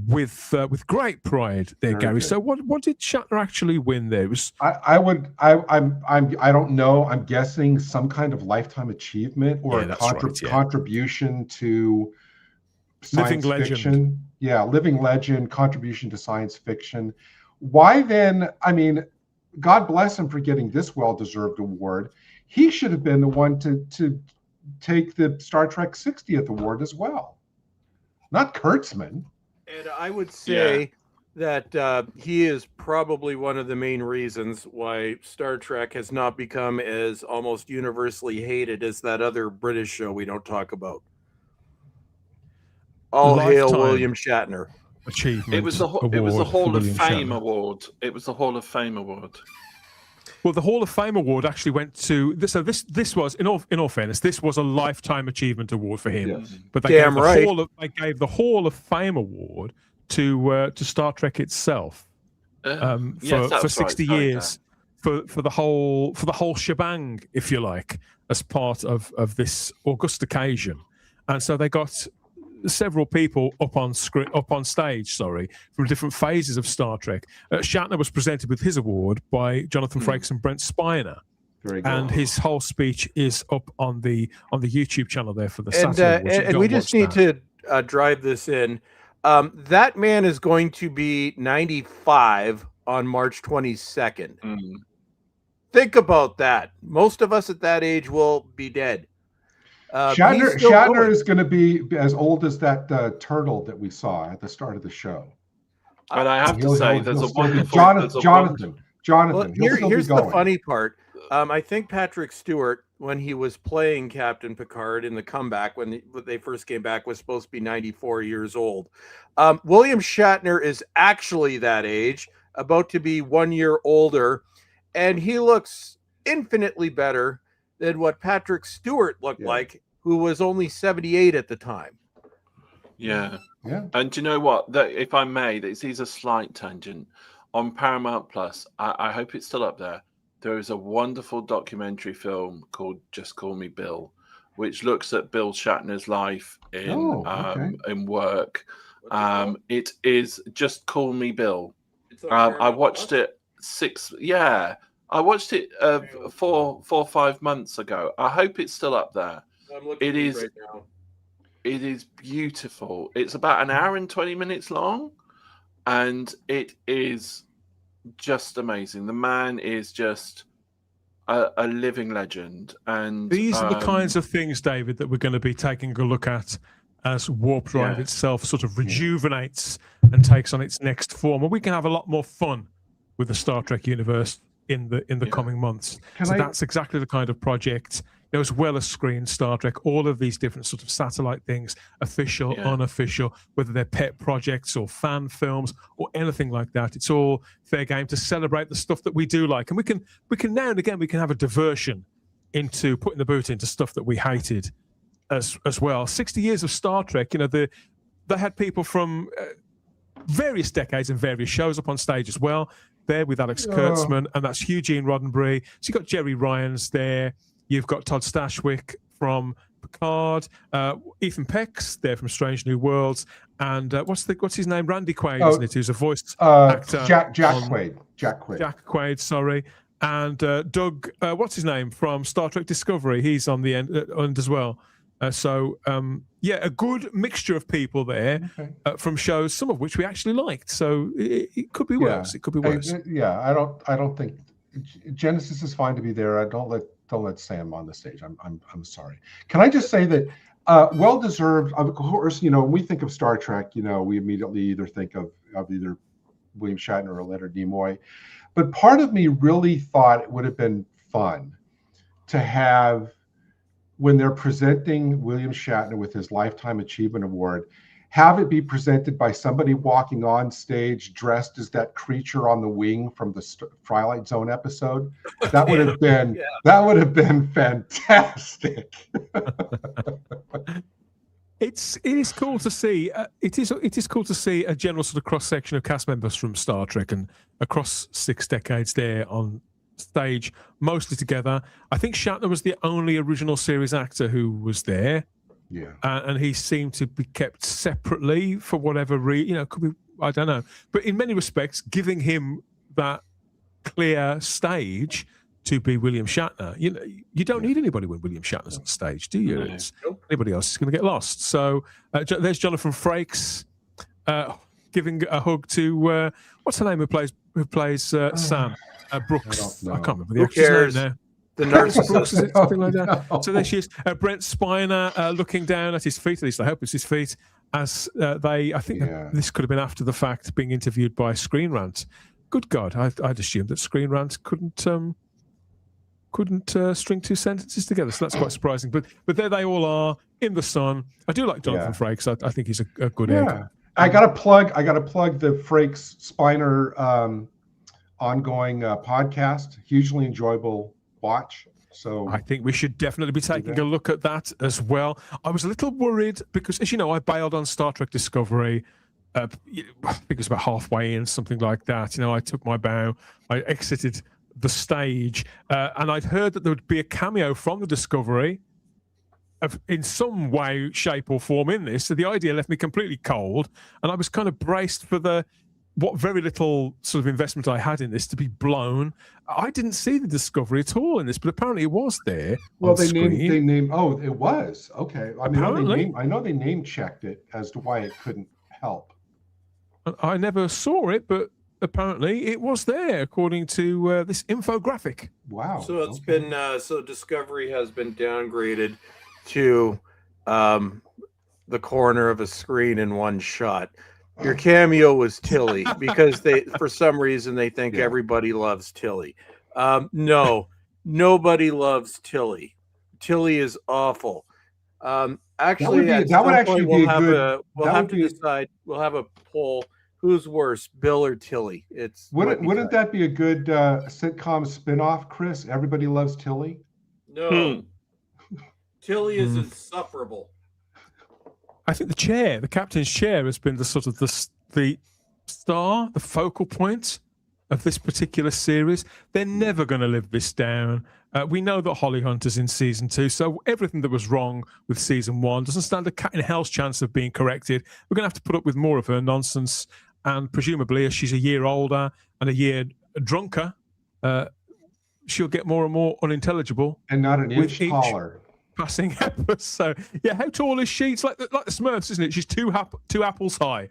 with great pride. There, Gary. Good. So, what did Shatner actually win there? It was I don't know. I'm guessing some kind of lifetime achievement or a contribution to science fiction. Yeah, living legend, contribution to science fiction. Why then? I mean, God bless him for getting this well-deserved award. He should have been the one to take the Star Trek 60th award as well, not Kurtzman. And I would say that he is probably one of the main reasons why Star Trek has not become as almost universally hated as that other British show we don't talk about. All hail William Shatner. Achievement. It was the Hall of Fame award. It was the Hall of Fame award. Well, the Hall of Fame award actually went to this. So this was, in all fairness, this was a lifetime achievement award for him. Yes. But they gave the Hall of Fame award to Star Trek itself for 60 years for the whole shebang, if you like, as part of this august occasion. And so they got several people up on stage, from different phases of Star Trek. Shatner was presented with his award by Jonathan Frakes and Brent Spiner. Very good. And his whole speech is up on the YouTube channel there for the Saturday Awards. And we just need to drive this in. That man is going to be 95 on March 22nd. Think about that. Most of us at that age will be dead. Shatner is going to be as old as that turtle that we saw at the start of the show. And I have to say, there's a wonderful Jonathan. Well, here's the funny part. I think Patrick Stewart, when he was playing Captain Picard in the comeback, when they first came back, was supposed to be 94 years old. William Shatner is actually that age, about to be 1 year older, and he looks infinitely better than what Patrick Stewart looked like, who was only 78 at the time. Yeah. And do you know what? If I may, this is a slight tangent. On Paramount Plus, I hope it's still up there. There is a wonderful documentary film called Just Call Me Bill, which looks at Bill Shatner's life in work. It is Just Call Me Bill. I watched it I watched it 4 or 5 months ago. I hope it's still up there. It is right now. It is beautiful. It's about an hour and 20 minutes long, and it is just amazing. The man is just a living legend. And these are the kinds of things, David, that we're going to be taking a look at as Warp Drive itself sort of rejuvenates and takes on its next form, and we can have a lot more fun with the Star Trek universe in the coming months. That's exactly the kind of project, as well as screen Star Trek, all of these different sort of satellite things, official, unofficial, whether they're pet projects or fan films or anything like that. It's all fair game to celebrate the stuff that we do like. And we can now and again, we can have a diversion into putting the boot into stuff that we hated as well. 60 years of Star Trek, they had people from various decades and various shows up on stage as well. There with Alex Kurtzman, and that's Eugene Roddenberry. So you've got Jerry Ryans there. You've got Todd Stashwick from Picard, Ethan Peck's there from Strange New Worlds, and what's his name? Randy Quaid, isn't it? Who's a voice actor. Jack Quaid. Jack Quaid, sorry. And Doug, what's his name from Star Trek Discovery? He's on the end as well. So a good mixture of people there from shows, some of which we actually liked. So it could be worse. It could be worse. I don't think Genesis is fine to be there. Don't let Sam on the stage. I'm sorry. Can I just say that well deserved? Of course, when we think of Star Trek, we immediately either think of either William Shatner or Leonard Nimoy. But part of me really thought it would have been fun to have, when they're presenting William Shatner with his Lifetime Achievement Award, have it be presented by somebody walking on stage dressed as that creature on the wing from the Twilight Zone episode. That would have been fantastic. It is cool to see. It is cool to see a general sort of cross section of cast members from Star Trek and across 6 decades there on stage, mostly together. I think Shatner was the only original series actor who was there. Yeah, and he seemed to be kept separately for whatever reason. Could be, I don't know. But in many respects, giving him that clear stage to be William Shatner, you don't need anybody when William Shatner's on stage, do you? Anybody else is going to get lost. So there's Jonathan Frakes giving a hug to what's her name who plays Sam Brooks. I can't remember the actor's name now. The nurse Brooks, something like that. No. So there she is. Brent Spiner looking down at his feet. At least I hope it's his feet. As I think this could have been after the fact, being interviewed by Screen Rant. Good God, I'd assumed that Screen Rant couldn't string 2 sentences together. So that's quite surprising. But there they all are in the sun. I do like Jonathan Frakes. I think he's a good egg. I got to plug the Frakes Spiner ongoing podcast. Hugely enjoyable watch. So I think we should definitely be taking a look at that as well. I was a little worried because, as you know, I bailed on Star Trek Discovery. I think it was about halfway in, something like that. I took my bow. I exited the stage, and I'd heard that there would be a cameo from the Discovery in some way, shape, or form in this. So the idea left me completely cold, and I was kind of braced for what very little sort of investment I had in this to be blown. I didn't see the Discovery at all in this, but apparently it was there. Well, they named. Oh, it was okay. I mean, I know they name checked it as to why it couldn't help. I never saw it, but apparently it was there, according to this infographic. Wow. So it's been so Discovery has been downgraded to the corner of a screen in one shot. Your cameo was Tilly because for some reason they think everybody loves Tilly. No, nobody loves Tilly. Tilly is awful. Actually, that would actually be a good. We'll have to decide. We'll have a poll. Who's worse, Bill or Tilly? Wouldn't that be a good sitcom spinoff, Chris? Everybody loves Tilly. No, Tilly is insufferable. I think the captain's chair, has been the sort of the star, the focal point of this particular series. They're never going to live this down. We know that Holly Hunter's in season 2, so everything that was wrong with season 1 doesn't stand a cat in hell's chance of being corrected. We're going to have to put up with more of her nonsense, and presumably as she's a year older and a year drunker, she'll get more and more unintelligible. And not an inch taller. Passing episode. Yeah, how tall is she? It's like the Smurfs, isn't it? She's two apples high,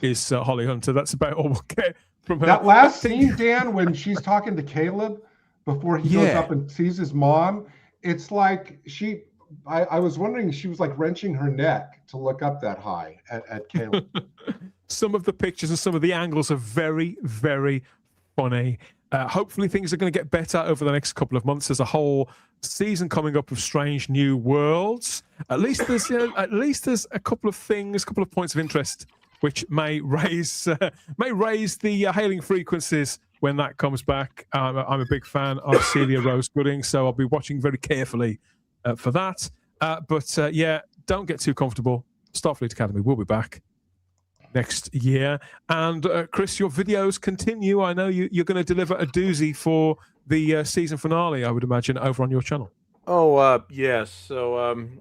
is Holly Hunter. That's about all we'll get from her. That last scene, Dan, when she's talking to Caleb before he goes up and sees his mom, it's like I was wondering, she was like wrenching her neck to look up that high at Caleb. Some of the pictures and some of the angles are very, very funny. Hopefully things are going to get better over the next couple of months. There's a whole season coming up of Strange New Worlds. At least there's a couple of points of interest which may raise the hailing frequencies when that comes back. I'm a big fan of Celia Rose Gooding, so I'll be watching very carefully for that. But don't get too comfortable. Starfleet Academy will be back next year. And Chris, your videos continue. I know you're going to deliver a doozy for the season finale, I would imagine, over on your channel. Oh, yes. So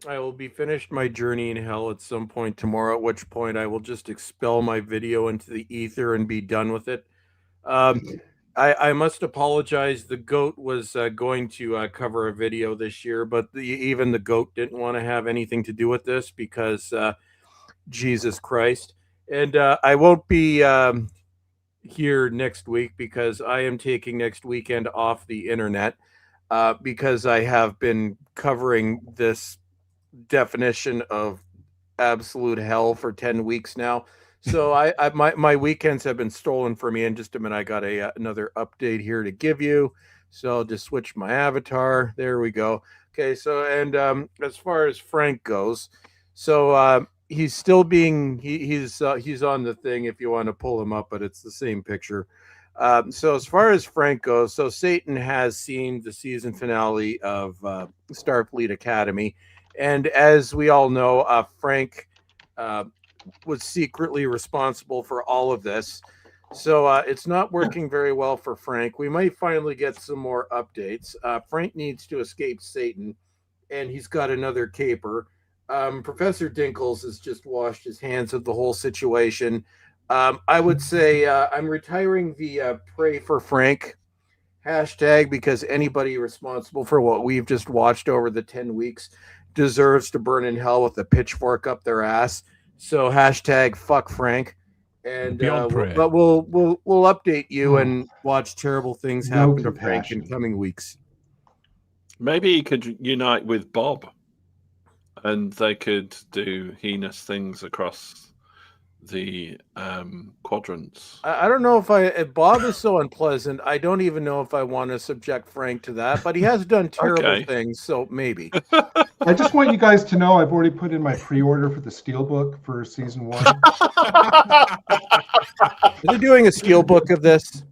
I will be finished my journey in hell at some point tomorrow, at which point I will just expel my video into the ether and be done with it. I must apologize. The GOAT was going to cover a video this year, but even the GOAT didn't want to have anything to do with this because Jesus Christ. And I won't be here next week because I am taking next weekend off the internet. Because I have been covering this definition of absolute hell for 10 weeks now. So my weekends have been stolen from me. In just a minute, I got another update here to give you. So I'll just switch my avatar. There we go. Okay, so and as far as Frank goes, so he's still being he's on the thing if you want to pull him up, but it's the same picture. So as far as Frank goes, so Satan has seen the season finale of Starfleet Academy. And as we all know, Frank was secretly responsible for all of this. So it's not working very well for Frank. We might finally get some more updates. Frank needs to escape Satan, and he's got another caper. Professor Dinkles has just washed his hands of the whole situation. I would say I'm retiring the Pray for Frank hashtag because anybody responsible for what we've just watched over the 10 weeks deserves to burn in hell with a pitchfork up their ass. So hashtag fuck Frank. And but we'll update you and watch terrible things happen to Frank in coming weeks. Maybe he could unite with Bob and they could do heinous things across the quadrants. I don't know if Bob is so unpleasant. I don't even know if I want to subject Frank to that, but he has done terrible things, so maybe. I just want you guys to know I've already put in my pre-order for the Steelbook for season 1. Are they doing a Steelbook of this?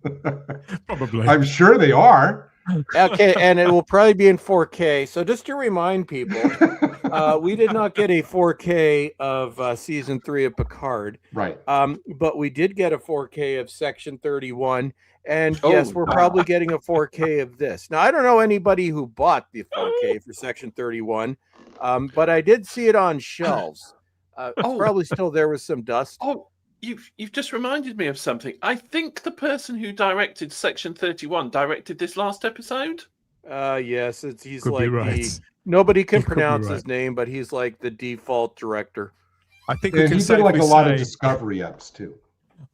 Probably. I'm sure they are. Okay, and it will probably be in 4K. So just to remind people, we did not get a 4K of season 3 of Picard. Right. But we did get a 4K of Section 31. And yes, we're probably getting a 4K of this. Now, I don't know anybody who bought the 4K for Section 31, but I did see it on shelves. Probably still there was some dust. Oh, you've just reminded me of something. I think the person who directed Section 31 directed this last episode. Yes, he's Could like be right. nobody can pronounce his name, but he's like the default director. I think he did like a lot of Discovery apps too.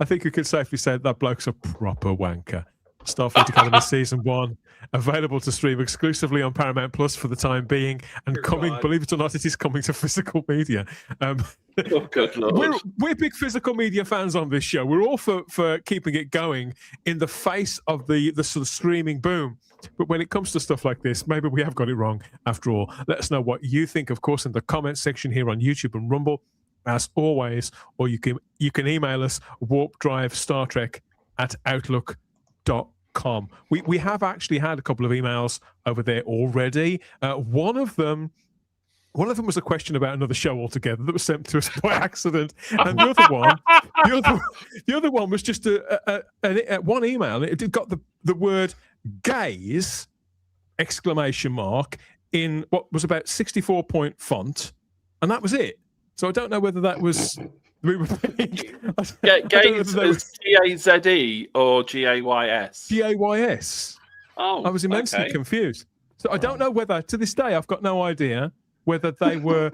I think we could safely say that bloke's a proper wanker. Starfleet Academy Season 1, available to stream exclusively on Paramount Plus for the time being, and believe it or not, it is coming to physical media. Good Lord. We're big physical media fans on this show. We're all for keeping it going in the face of the sort of streaming boom. But when it comes to stuff like this, maybe we have got it wrong after all. Let us know what you think, of course, in the comments section here on YouTube and Rumble, as always, or you can email us warpdrivestartrek@outlook.com. We have actually had a couple of emails over there already. One of them was a question about another show altogether that was sent to us by accident, and the other one was just one email. It got the word gays ! In what was about 64-point font, and that was it. So I don't know whether that was we were gays as G-A-Z-E or G-A-Y-S. G-A-Y-S. Oh, I was immensely confused. So I don't know whether, to this day, I've got no idea whether they were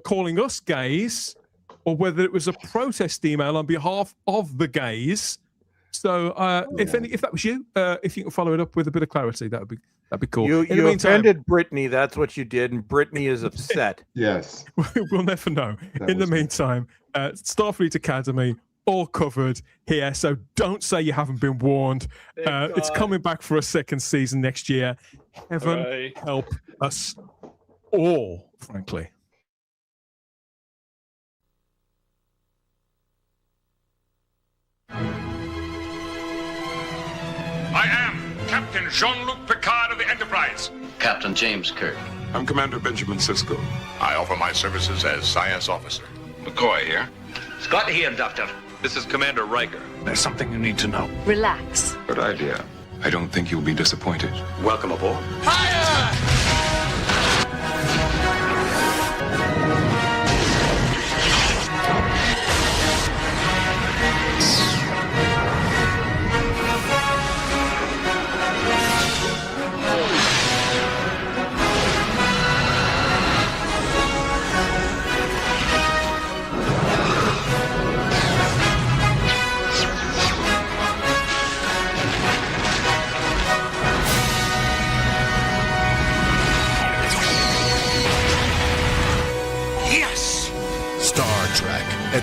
calling us gays or whether it was a protest email on behalf of the gays. So if that was you, if you can follow it up with a bit of clarity, that'd be cool. You offended Brittany. That's what you did, and Brittany is upset. Yes. We'll never know. In the meantime, Starfleet Academy, all covered here. So don't say you haven't been warned. It's coming back for a second season next year. Heaven help us all, frankly. I am Captain Jean-Luc Picard of the Enterprise. Captain James Kirk. I'm Commander Benjamin Sisko. I offer my services as science officer. McCoy here. Scott here, Doctor. This is Commander Riker. There's something you need to know. Relax. Good idea. I don't think you'll be disappointed. Welcome aboard. Fire!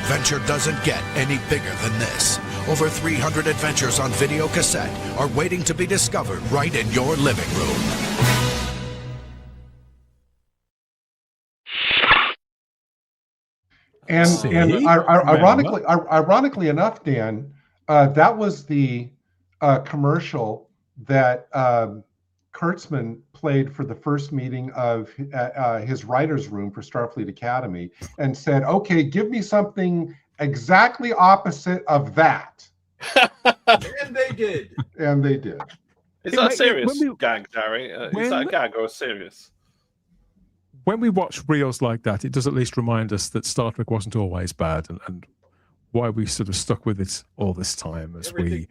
Adventure doesn't get any bigger than this. Over 300 adventures on video cassette are waiting to be discovered right in your living room. And ironically enough, Dan, that was the commercial that Kurtzman played for the first meeting of his writer's room for Starfleet Academy, and said, "Okay, give me something exactly opposite of that." And they did. And they did. Is that a serious gag, Gary? Is that a gag or a serious? When we watch reels like that, it does at least remind us that Star Trek wasn't always bad, and why we sort of stuck with it all this time as we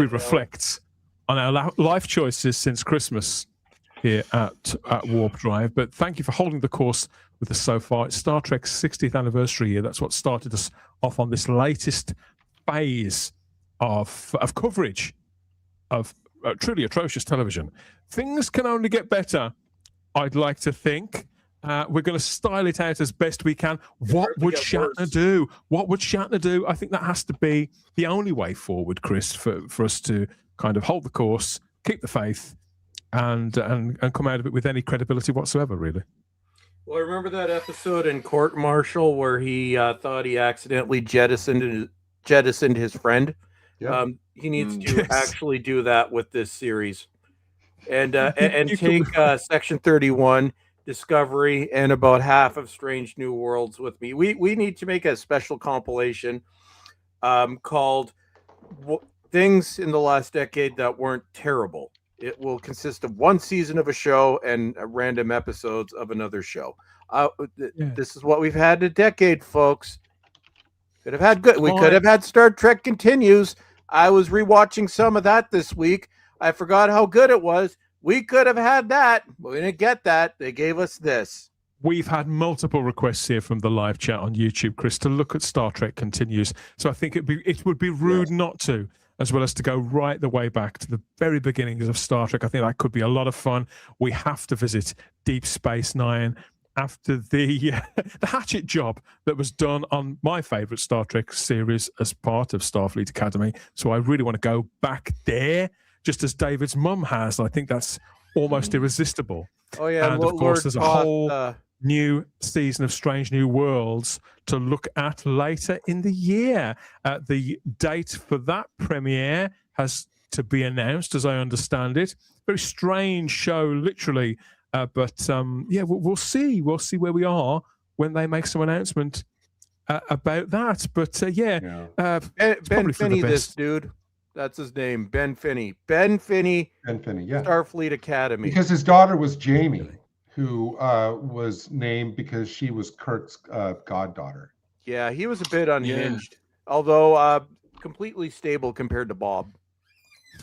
reflect on our life choices since Christmas here at Warp Drive. But thank you for holding the course with us so far. It's Star Trek's 60th anniversary year. That's what started us off on this latest phase of coverage of truly atrocious television. Things can only get better, I'd like to think. We're going to style it out as best we can. What would Shatner do? What would Shatner do? I think that has to be the only way forward, Chris, for us to kind of hold the course, keep the faith, and come out of it with any credibility whatsoever, really. Well, remember that episode in Court Martial where he thought he accidentally jettisoned his friend? Yeah. He needs to actually do that with this series, and take Section 31. Discovery and about half of Strange New Worlds with me. We need to make a special compilation called Things in the Last Decade That Weren't Terrible. It will consist of one season of a show and random episodes of another show. This is what we've had a decade, folks. Could have had good. We could have had Star Trek Continues. I was rewatching some of that this week. I forgot how good it was. We could have had that, but we didn't get that. They gave us this. We've had multiple requests here from the live chat on YouTube, Chris, to look at Star Trek Continues. So I think it would be rude not to, as well as to go right the way back to the very beginnings of Star Trek. I think that could be a lot of fun. We have to visit Deep Space Nine after the hatchet job that was done on my favorite Star Trek series as part of Starfleet Academy. So I really want to go back there, just as David's mum has. I think that's almost irresistible. Oh, yeah. And of course, there's a whole new season of Strange New Worlds to look at later in the year. The date for that premiere has to be announced, as I understand it. Very strange show, literally. But we'll see. We'll see where we are when they make some announcement about that. But Ben Finney, this dude. That's his name, Ben Finney. Ben Finney, yeah. Starfleet Academy. Because his daughter was Jamie, who was named because she was Kurt's goddaughter. Yeah, he was a bit unhinged, although completely stable compared to Bob.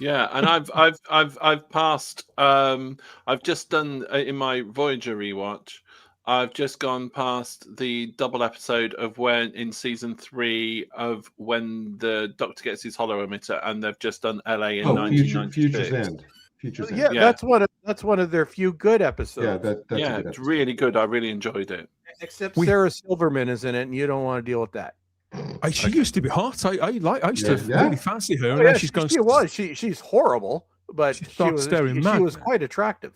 Yeah, and I've passed. I've just done in my Voyager rewatch. I've just gone past the double episode of when in season 3 of when the Doctor gets his holo emitter, and they've just done LA in 1996. Future's End. Future's End. Yeah, that's one of their few good episodes. Yeah, that's a good episode. It's really good. I really enjoyed it. Except Sarah Silverman is in it, and you don't want to deal with that. She used to be hot. I used to really fancy her. Oh, yeah, she's horrible, but she was quite attractive.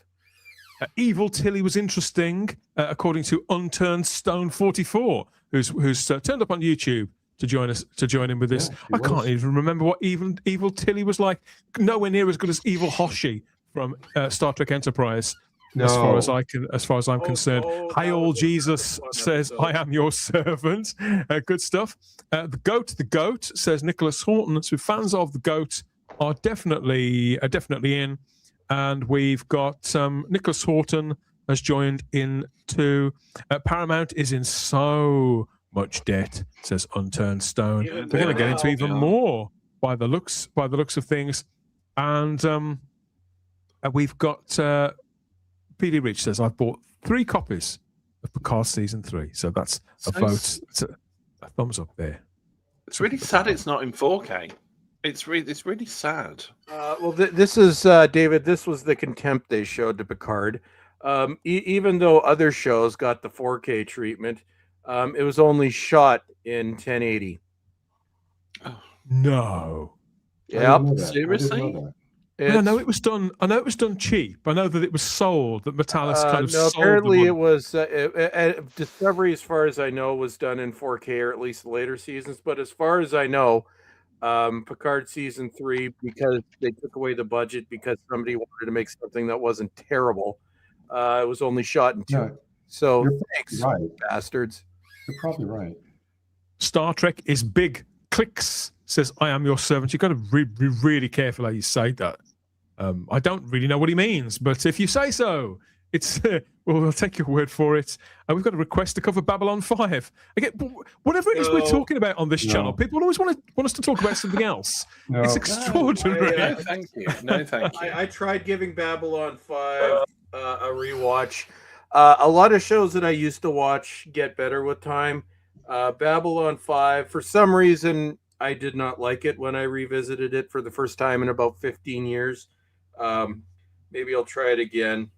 Evil Tilly was interesting, according to Unturned Stone 44, who's turned up on YouTube to join in with this. I can't even remember what Evil Tilly was like. Nowhere near as good as Evil Hoshi from Star Trek Enterprise. No. As far as I'm concerned. Hail Jesus says, "I am your servant." Good stuff. The goat says Nicholas Horton. So fans of the goat are definitely in. And we've got Nicholas Horton has joined in too. Paramount is in so much debt, says Unturned Stone. They're going to get into even more by the looks of things. And we've got PD Rich says, I've bought 3 copies of Picard season 3. So that's a vote. It's a thumbs up there. It's really sad it's not in 4K. It's really sad. Well, this is David. This was the contempt they showed to Picard. Even though other shows got the 4K treatment, It was only shot in 1080. No. Yep. Seriously? I know it was done. I know it was done cheap. I know that it was sold. That Metalis kind of no, sold. apparently it was Discovery, as far as I know, was done in 4K, or at least later seasons. But as far as I know, Picard season 3, because they took away the budget because somebody wanted to make something that wasn't terrible, it was only shot in 2. No, so you're thanks, right. bastards. You're probably right. Star Trek is big. Clicks says, "I am your servant." You've got to be really careful how you say that. I don't really know what he means, but if you say so, it's we'll take your word for it. We've got a request to cover Babylon 5. Again, whatever it is we're talking about on this channel, people always want us to talk about something else. It's extraordinary. No, thank you. No, thank you. I tried giving Babylon 5 a rewatch. A lot of shows that I used to watch get better with time. Babylon 5, for some reason, I did not like it when I revisited it for the first time in about 15 years. Maybe I'll try it again.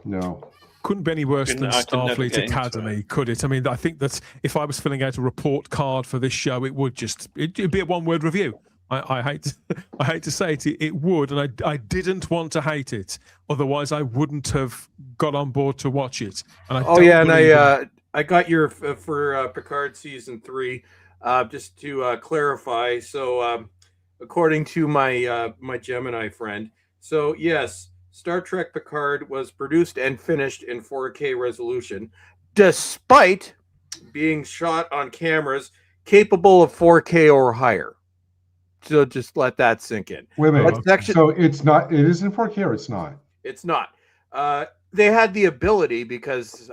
No. Couldn't be any worse than Starfleet Academy, could it? I mean, I think that if I was filling out a report card for this show, it'd be a one-word review. I hate to say it would, and I didn't want to hate it. Otherwise, I wouldn't have got on board to watch it. And I got your for Picard season 3. Just to clarify, so according to my my Gemini friend, so yes, Star Trek Picard was produced and finished in 4K resolution, despite being shot on cameras capable of 4K or higher. So just let that sink in. Wait a minute. So it's not. It is in 4K or it's not? It's not. They had the ability because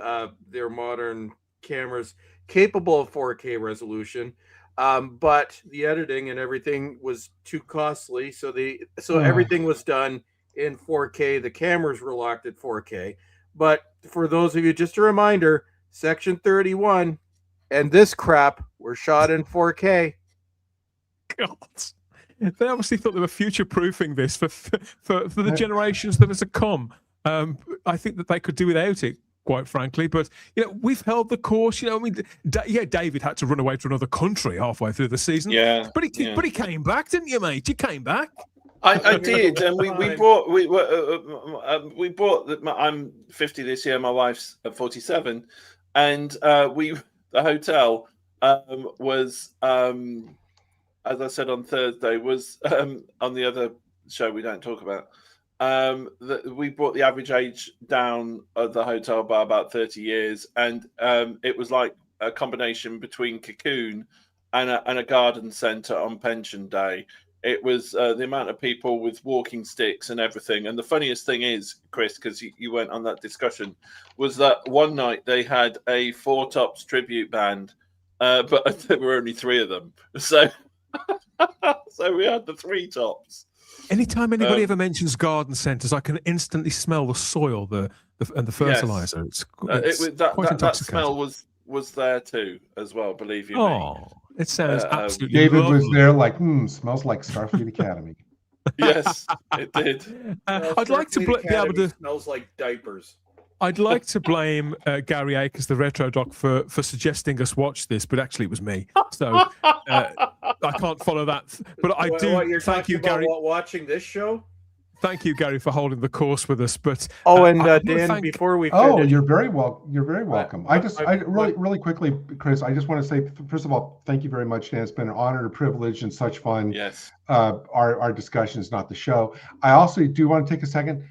they're modern cameras capable of 4K resolution, but the editing and everything was too costly. So everything was done in 4K. The cameras were locked at 4K. But for those of you, just a reminder, Section 31 and this crap were shot in 4K. God. They obviously thought they were future-proofing this for the generations that are to come. I think that they could do without it, quite frankly. But we've held the course. I mean, David had to run away to another country halfway through the season. Yeah, but he came back, didn't you, mate? You came back. I did, and we brought. I'm 50 this year. My wife's 47, and the hotel was. As I said on Thursday, was on the other show we don't talk about. We brought the average age down of the hotel by about 30 years, and it was like a combination between Cocoon and a garden centre on Pension Day. It was the amount of people with walking sticks and everything. And the funniest thing is, Chris, because you went on that discussion, was that one night they had a Four Tops tribute band, but there were only 3 of them. So we had the 3 tops. Anytime anybody ever mentions garden centres, I can instantly smell the soil, and the fertilizer. Yes. It's that smell was there too, as well. Believe you me. It sounds absolutely. David lovely. was there, like, smells like Starfleet Academy. Yes, it did. I'd like to be able to. Smells like diapers. I'd like to blame Gary Akers, the RetroDoc, for suggesting us watch this, but actually it was me. So I can't follow that. But I do. You're thank you, Gary. Watching this show? Thank you, Gary, for holding the course with us. But Dan, before we finish, you're very welcome. Really quickly, Chris, I just want to say, first of all, thank you very much, Dan. It's been an honor and a privilege and such fun. Yes. Our discussions, not the show. I also do want to take a second.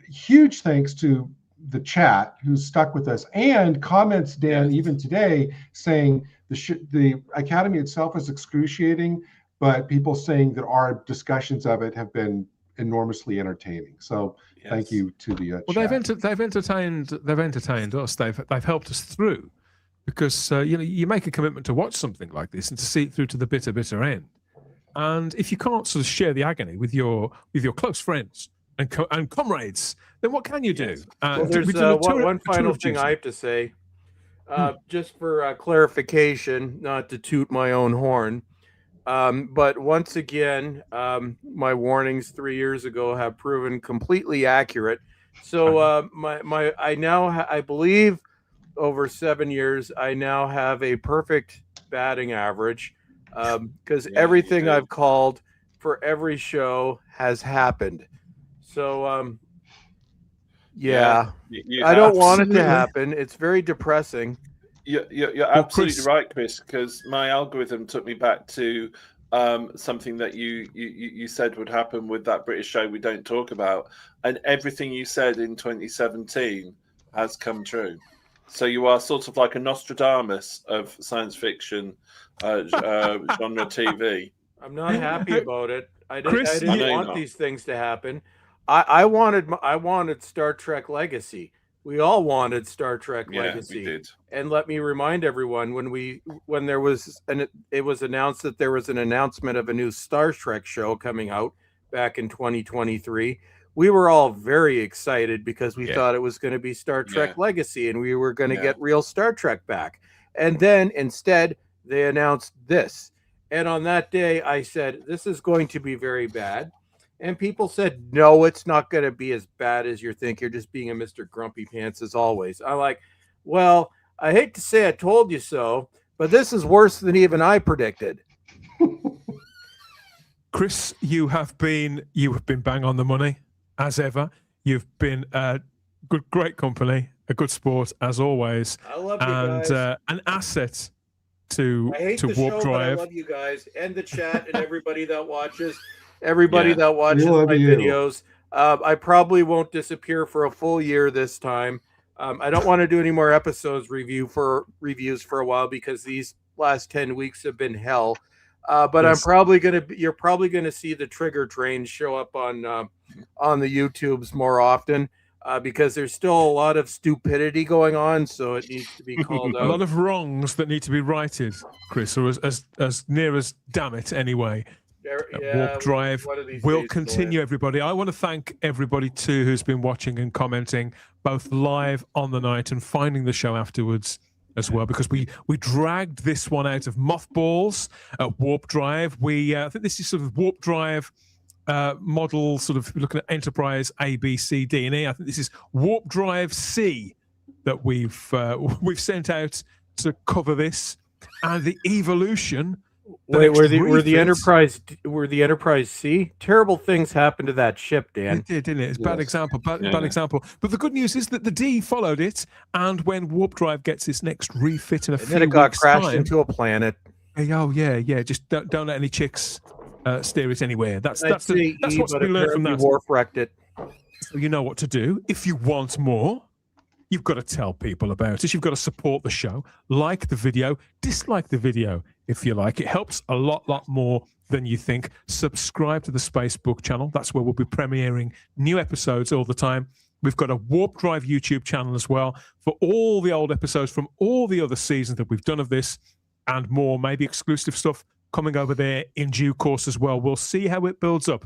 Huge thanks to the chat who's stuck with us, and comments, Dan, even today, saying the Academy itself is excruciating, but people saying that our discussions of it have been enormously entertaining. So thank you to the well, chat. they've entertained us. They've helped us through, because you make a commitment to watch something like this and to see it through to the bitter end. And if you can't sort of share the agony with your close friends and comrades, then what can you do? There's one final thing I have to say, just for clarification, not to toot my own horn, but once again, my warnings 3 years ago have proven completely accurate. So I believe over 7 years, I now have a perfect batting average because everything I've called for every show has happened. So, I don't want it to happen. It's very depressing. You're absolutely right, Chris, because my algorithm took me back to something that you said would happen with that British show we don't talk about, and everything you said in 2017 has come true. So you are sort of like a Nostradamus of science fiction genre TV. I'm not happy about it. I didn't want these things to happen. I wanted Star Trek Legacy. We all wanted Star Trek Legacy. We did. And let me remind everyone, when there was it was announced that there was an announcement of a new Star Trek show coming out back in 2023, we were all very excited because we thought it was going to be Star Trek Legacy and we were going to get real Star Trek back. And then instead they announced this. And on that day I said, this is going to be very bad. And people said, no, it's not going to be as bad as you think. You're just being a Mr. Grumpy Pants as always. I'm like, well, I hate to say I told you so, but this is worse than even I predicted. Chris, you have been bang on the money as ever. You've been great company, a good sport as always. I love you guys. And an asset to Warp Drive. But I love you guys and the chat and everybody that watches. Everybody that watches my videos. I probably won't disappear for a full year this time. I don't want to do any more episodes reviews for a while because these last 10 weeks have been hell. But you're probably gonna see the trigger train show up on the YouTubes more often because there's still a lot of stupidity going on, so it needs to be called out. A lot of wrongs that need to be righted, Chris, or as near as damn it anyway. Warp Drive will continue, everybody. I want to thank everybody too who's been watching and commenting both live on the night and finding the show afterwards as well, because we dragged this one out of mothballs at Warp Drive. I think this is sort of Warp Drive model, sort of looking at Enterprise A, B, C, D, and E. I think this is Warp Drive C that we've sent out to cover this, and the evolution. Wait, were the Enterprise C? Terrible things happened to that ship, Dan. It did, didn't it? It's a bad example. Bad example. But the good news is that the D followed it, and when Warp Drive gets its next refit in a few weeks' time, then it got crashed into a planet. Oh yeah. Just don't let any chicks steer it anywhere. That's what's been learned from that. Warp wrecked it. So you know what to do if you want more. You've got to tell people about it. You've got to support the show. Like the video, dislike the video if you like. It helps a lot more than you think. Subscribe to the Spacebook channel. That's where we'll be premiering new episodes all the time. We've got a Warp Drive YouTube channel as well for all the old episodes from all the other seasons that we've done of this and more, maybe exclusive stuff coming over there in due course as well. We'll see how it builds up.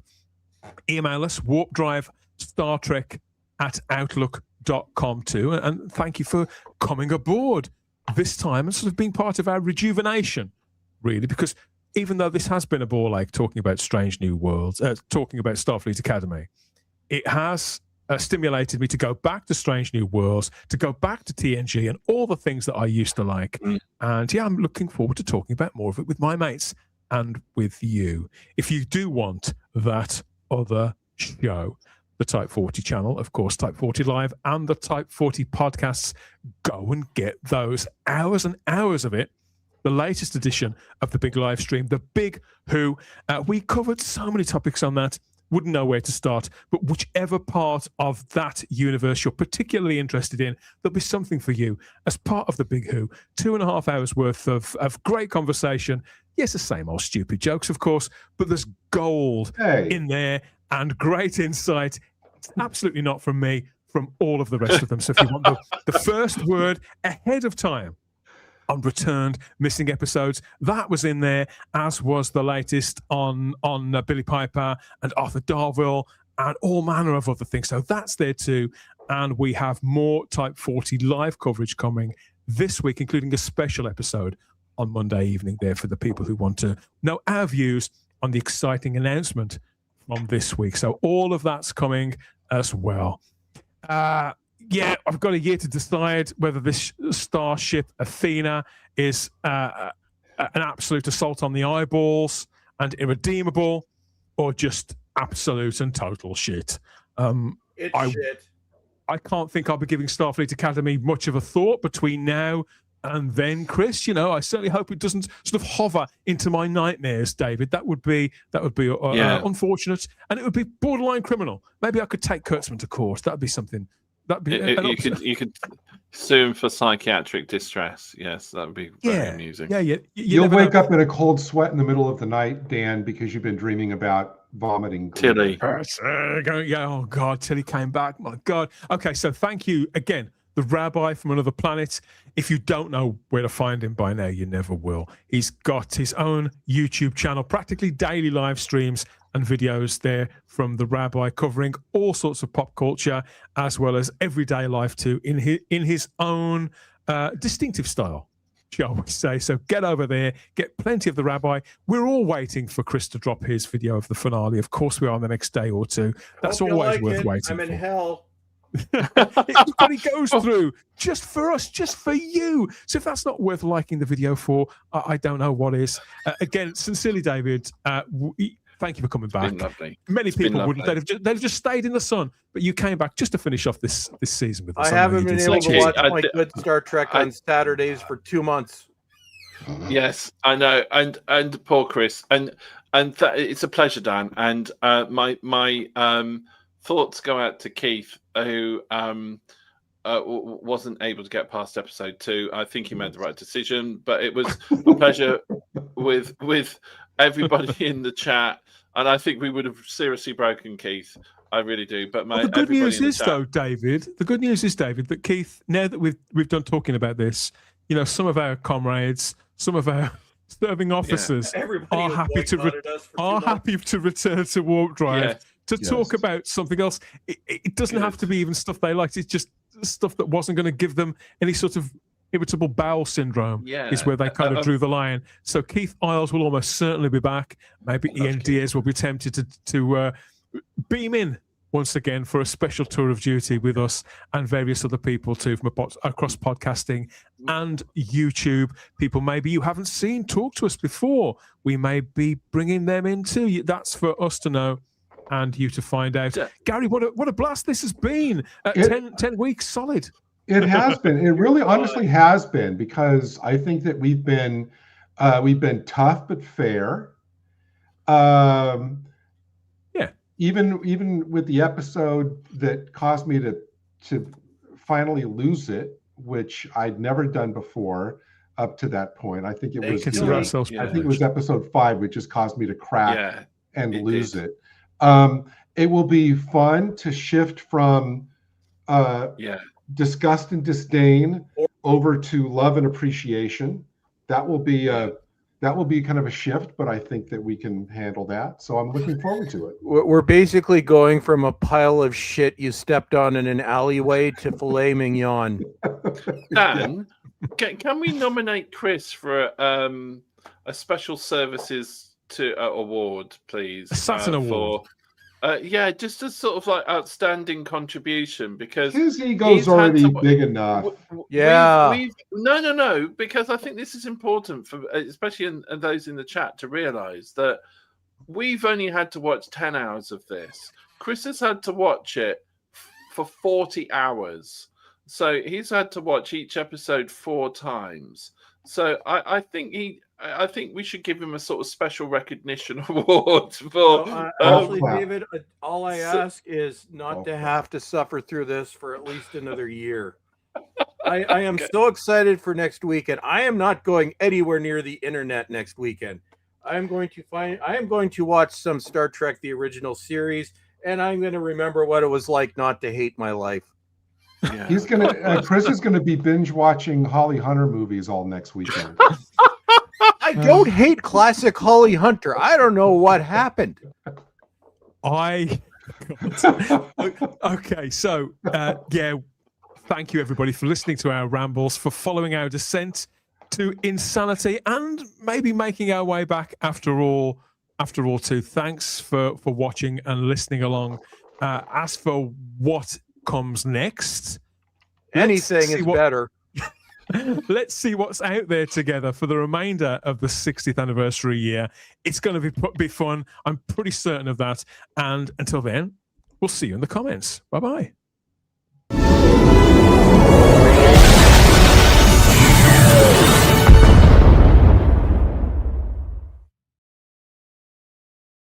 Email us, warpdrivestartrek@outlook.com too, and thank you for coming aboard this time and sort of being part of our rejuvenation, really, because even though this has been a ball like talking about Strange New Worlds, talking about Starfleet Academy, it has stimulated me to go back to Strange New Worlds, to go back to TNG and all the things that I used to like. And yeah, I'm looking forward to talking about more of it with my mates and with you. If you do want that other show, the Type 40 channel, of course, Type 40 Live, and the Type 40 podcasts, go and get those hours and hours of it. The latest edition of the big live stream, The Big Who. We covered so many topics on that. Wouldn't know where to start, but whichever part of that universe you're particularly interested in, there'll be something for you as part of The Big Who. 2.5 hours worth of great conversation. Yes, the same old stupid jokes, of course, but there's gold in there and great insight. It's absolutely not from me, from all of the rest of them. So if you want the first word ahead of time on returned missing episodes, that was in there, as was the latest on Billy Piper and Arthur Darvill and all manner of other things. So that's there too. And we have more Type 40 live coverage coming this week, including a special episode on Monday evening there for the people who want to know our views on the exciting announcement from this week. So all of that's coming as well. yeah, I've got a year to decide whether this Starship Athena is an absolute assault on the eyeballs and irredeemable, or just absolute and total shit. Shit. I can't think I'll be giving Starfleet Academy much of a thought between now and then, Chris. I certainly hope it doesn't sort of hover into my nightmares, David. That would be unfortunate, and it would be borderline criminal. Maybe I could take Kurtzman to court. That'd be something. That'd be you could sue him for psychiatric distress. Yes, that would be very amusing. Yeah. You'll wake up in a cold sweat in the middle of the night, Dan, because you've been dreaming about vomiting. Tilly. Oh God, Tilly came back. My God. Okay, so thank you again, the Rabbi from another planet. If you don't know where to find him by now, you never will. He's got his own YouTube channel, practically daily live streams and videos there from the Rabbi, covering all sorts of pop culture as well as everyday life too, in his own distinctive style, shall we say. So get over there, get plenty of the Rabbi. We're all waiting for Chris to drop his video of the finale. Of course we are, on the next day or two. That's always worth waiting I'm in for. hell. It's what he goes through just for us, just for you. So if that's not worth liking the video for, I don't know what is. Again, sincerely, David, thank you for coming back. Many people wouldn't. They'd have just stayed in the sun, but you came back just to finish off this season with us. I haven't been able to watch my good Star Trek on Saturdays for 2 months. Yes, I know, and poor Chris, and it's a pleasure, Dan. And my thoughts go out to Keith, who wasn't able to get past episode 2. I think he made the right decision, but it was a pleasure with everybody in the chat, and I think we would have seriously broken Keith. I really do. But the good news is, though, David. The good news is, David, that Keith, now that we've done talking about this, some of our comrades, some of our serving officers are happy to return to Warp Drive to talk about something else. It doesn't have to be even stuff they liked. It's just stuff that wasn't going to give them any sort of irritable bowel syndrome is where they kind of drew the line. So Keith Isles will almost certainly be back. Maybe Ian Diaz will be tempted to beam in once again for a special tour of duty with us and various other people too from across podcasting and YouTube. People maybe you haven't seen talk to us before. We may be bringing them in too. That's for us to know and you to find out. Gary, what a blast this has been. 10 weeks solid. It has been. It really honestly has been, because I think that we've been tough but fair. Even with the episode that caused me to finally lose it, which I'd never done before up to that point. I think it was it was episode 5, which just caused me to crack and lose it. It will be fun to shift from disgust and disdain over to love and appreciation. That will be kind of a shift, but I think that we can handle that. So I'm looking forward to it. We're basically going from a pile of shit you stepped on in an alleyway to filet mignon. Dan, can we nominate Chris for a special services to award, please? A Saturn award. Just a sort of like outstanding contribution, because his ego's already big enough. No, because I think this is important for, especially in those in the chat, to realise that we've only had to watch 10 hours of this. Chris has had to watch it for 40 hours, so he's had to watch each episode 4 times. So I think we should give him a sort of special recognition award for. Actually, David, all I ask is not to have to suffer through this for at least another year. I am so excited for next weekend. I am not going anywhere near the internet next weekend. I am going to watch some Star Trek, the original series, and I'm going to remember what it was like not to hate my life. Yeah. He's gonna. Chris is going to be binge watching Holly Hunter movies all next weekend. I don't hate classic Holly Hunter. I don't know what happened. Okay, so thank you everybody for listening to our rambles, for following our descent to insanity, and maybe making our way back after all too. Thanks for watching and listening along. As for what comes next, Anything is better. Let's see what's out there together for the remainder of the 60th anniversary year. It's going to be fun. I'm pretty certain of that. And until then, we'll see you in the comments. Bye-bye.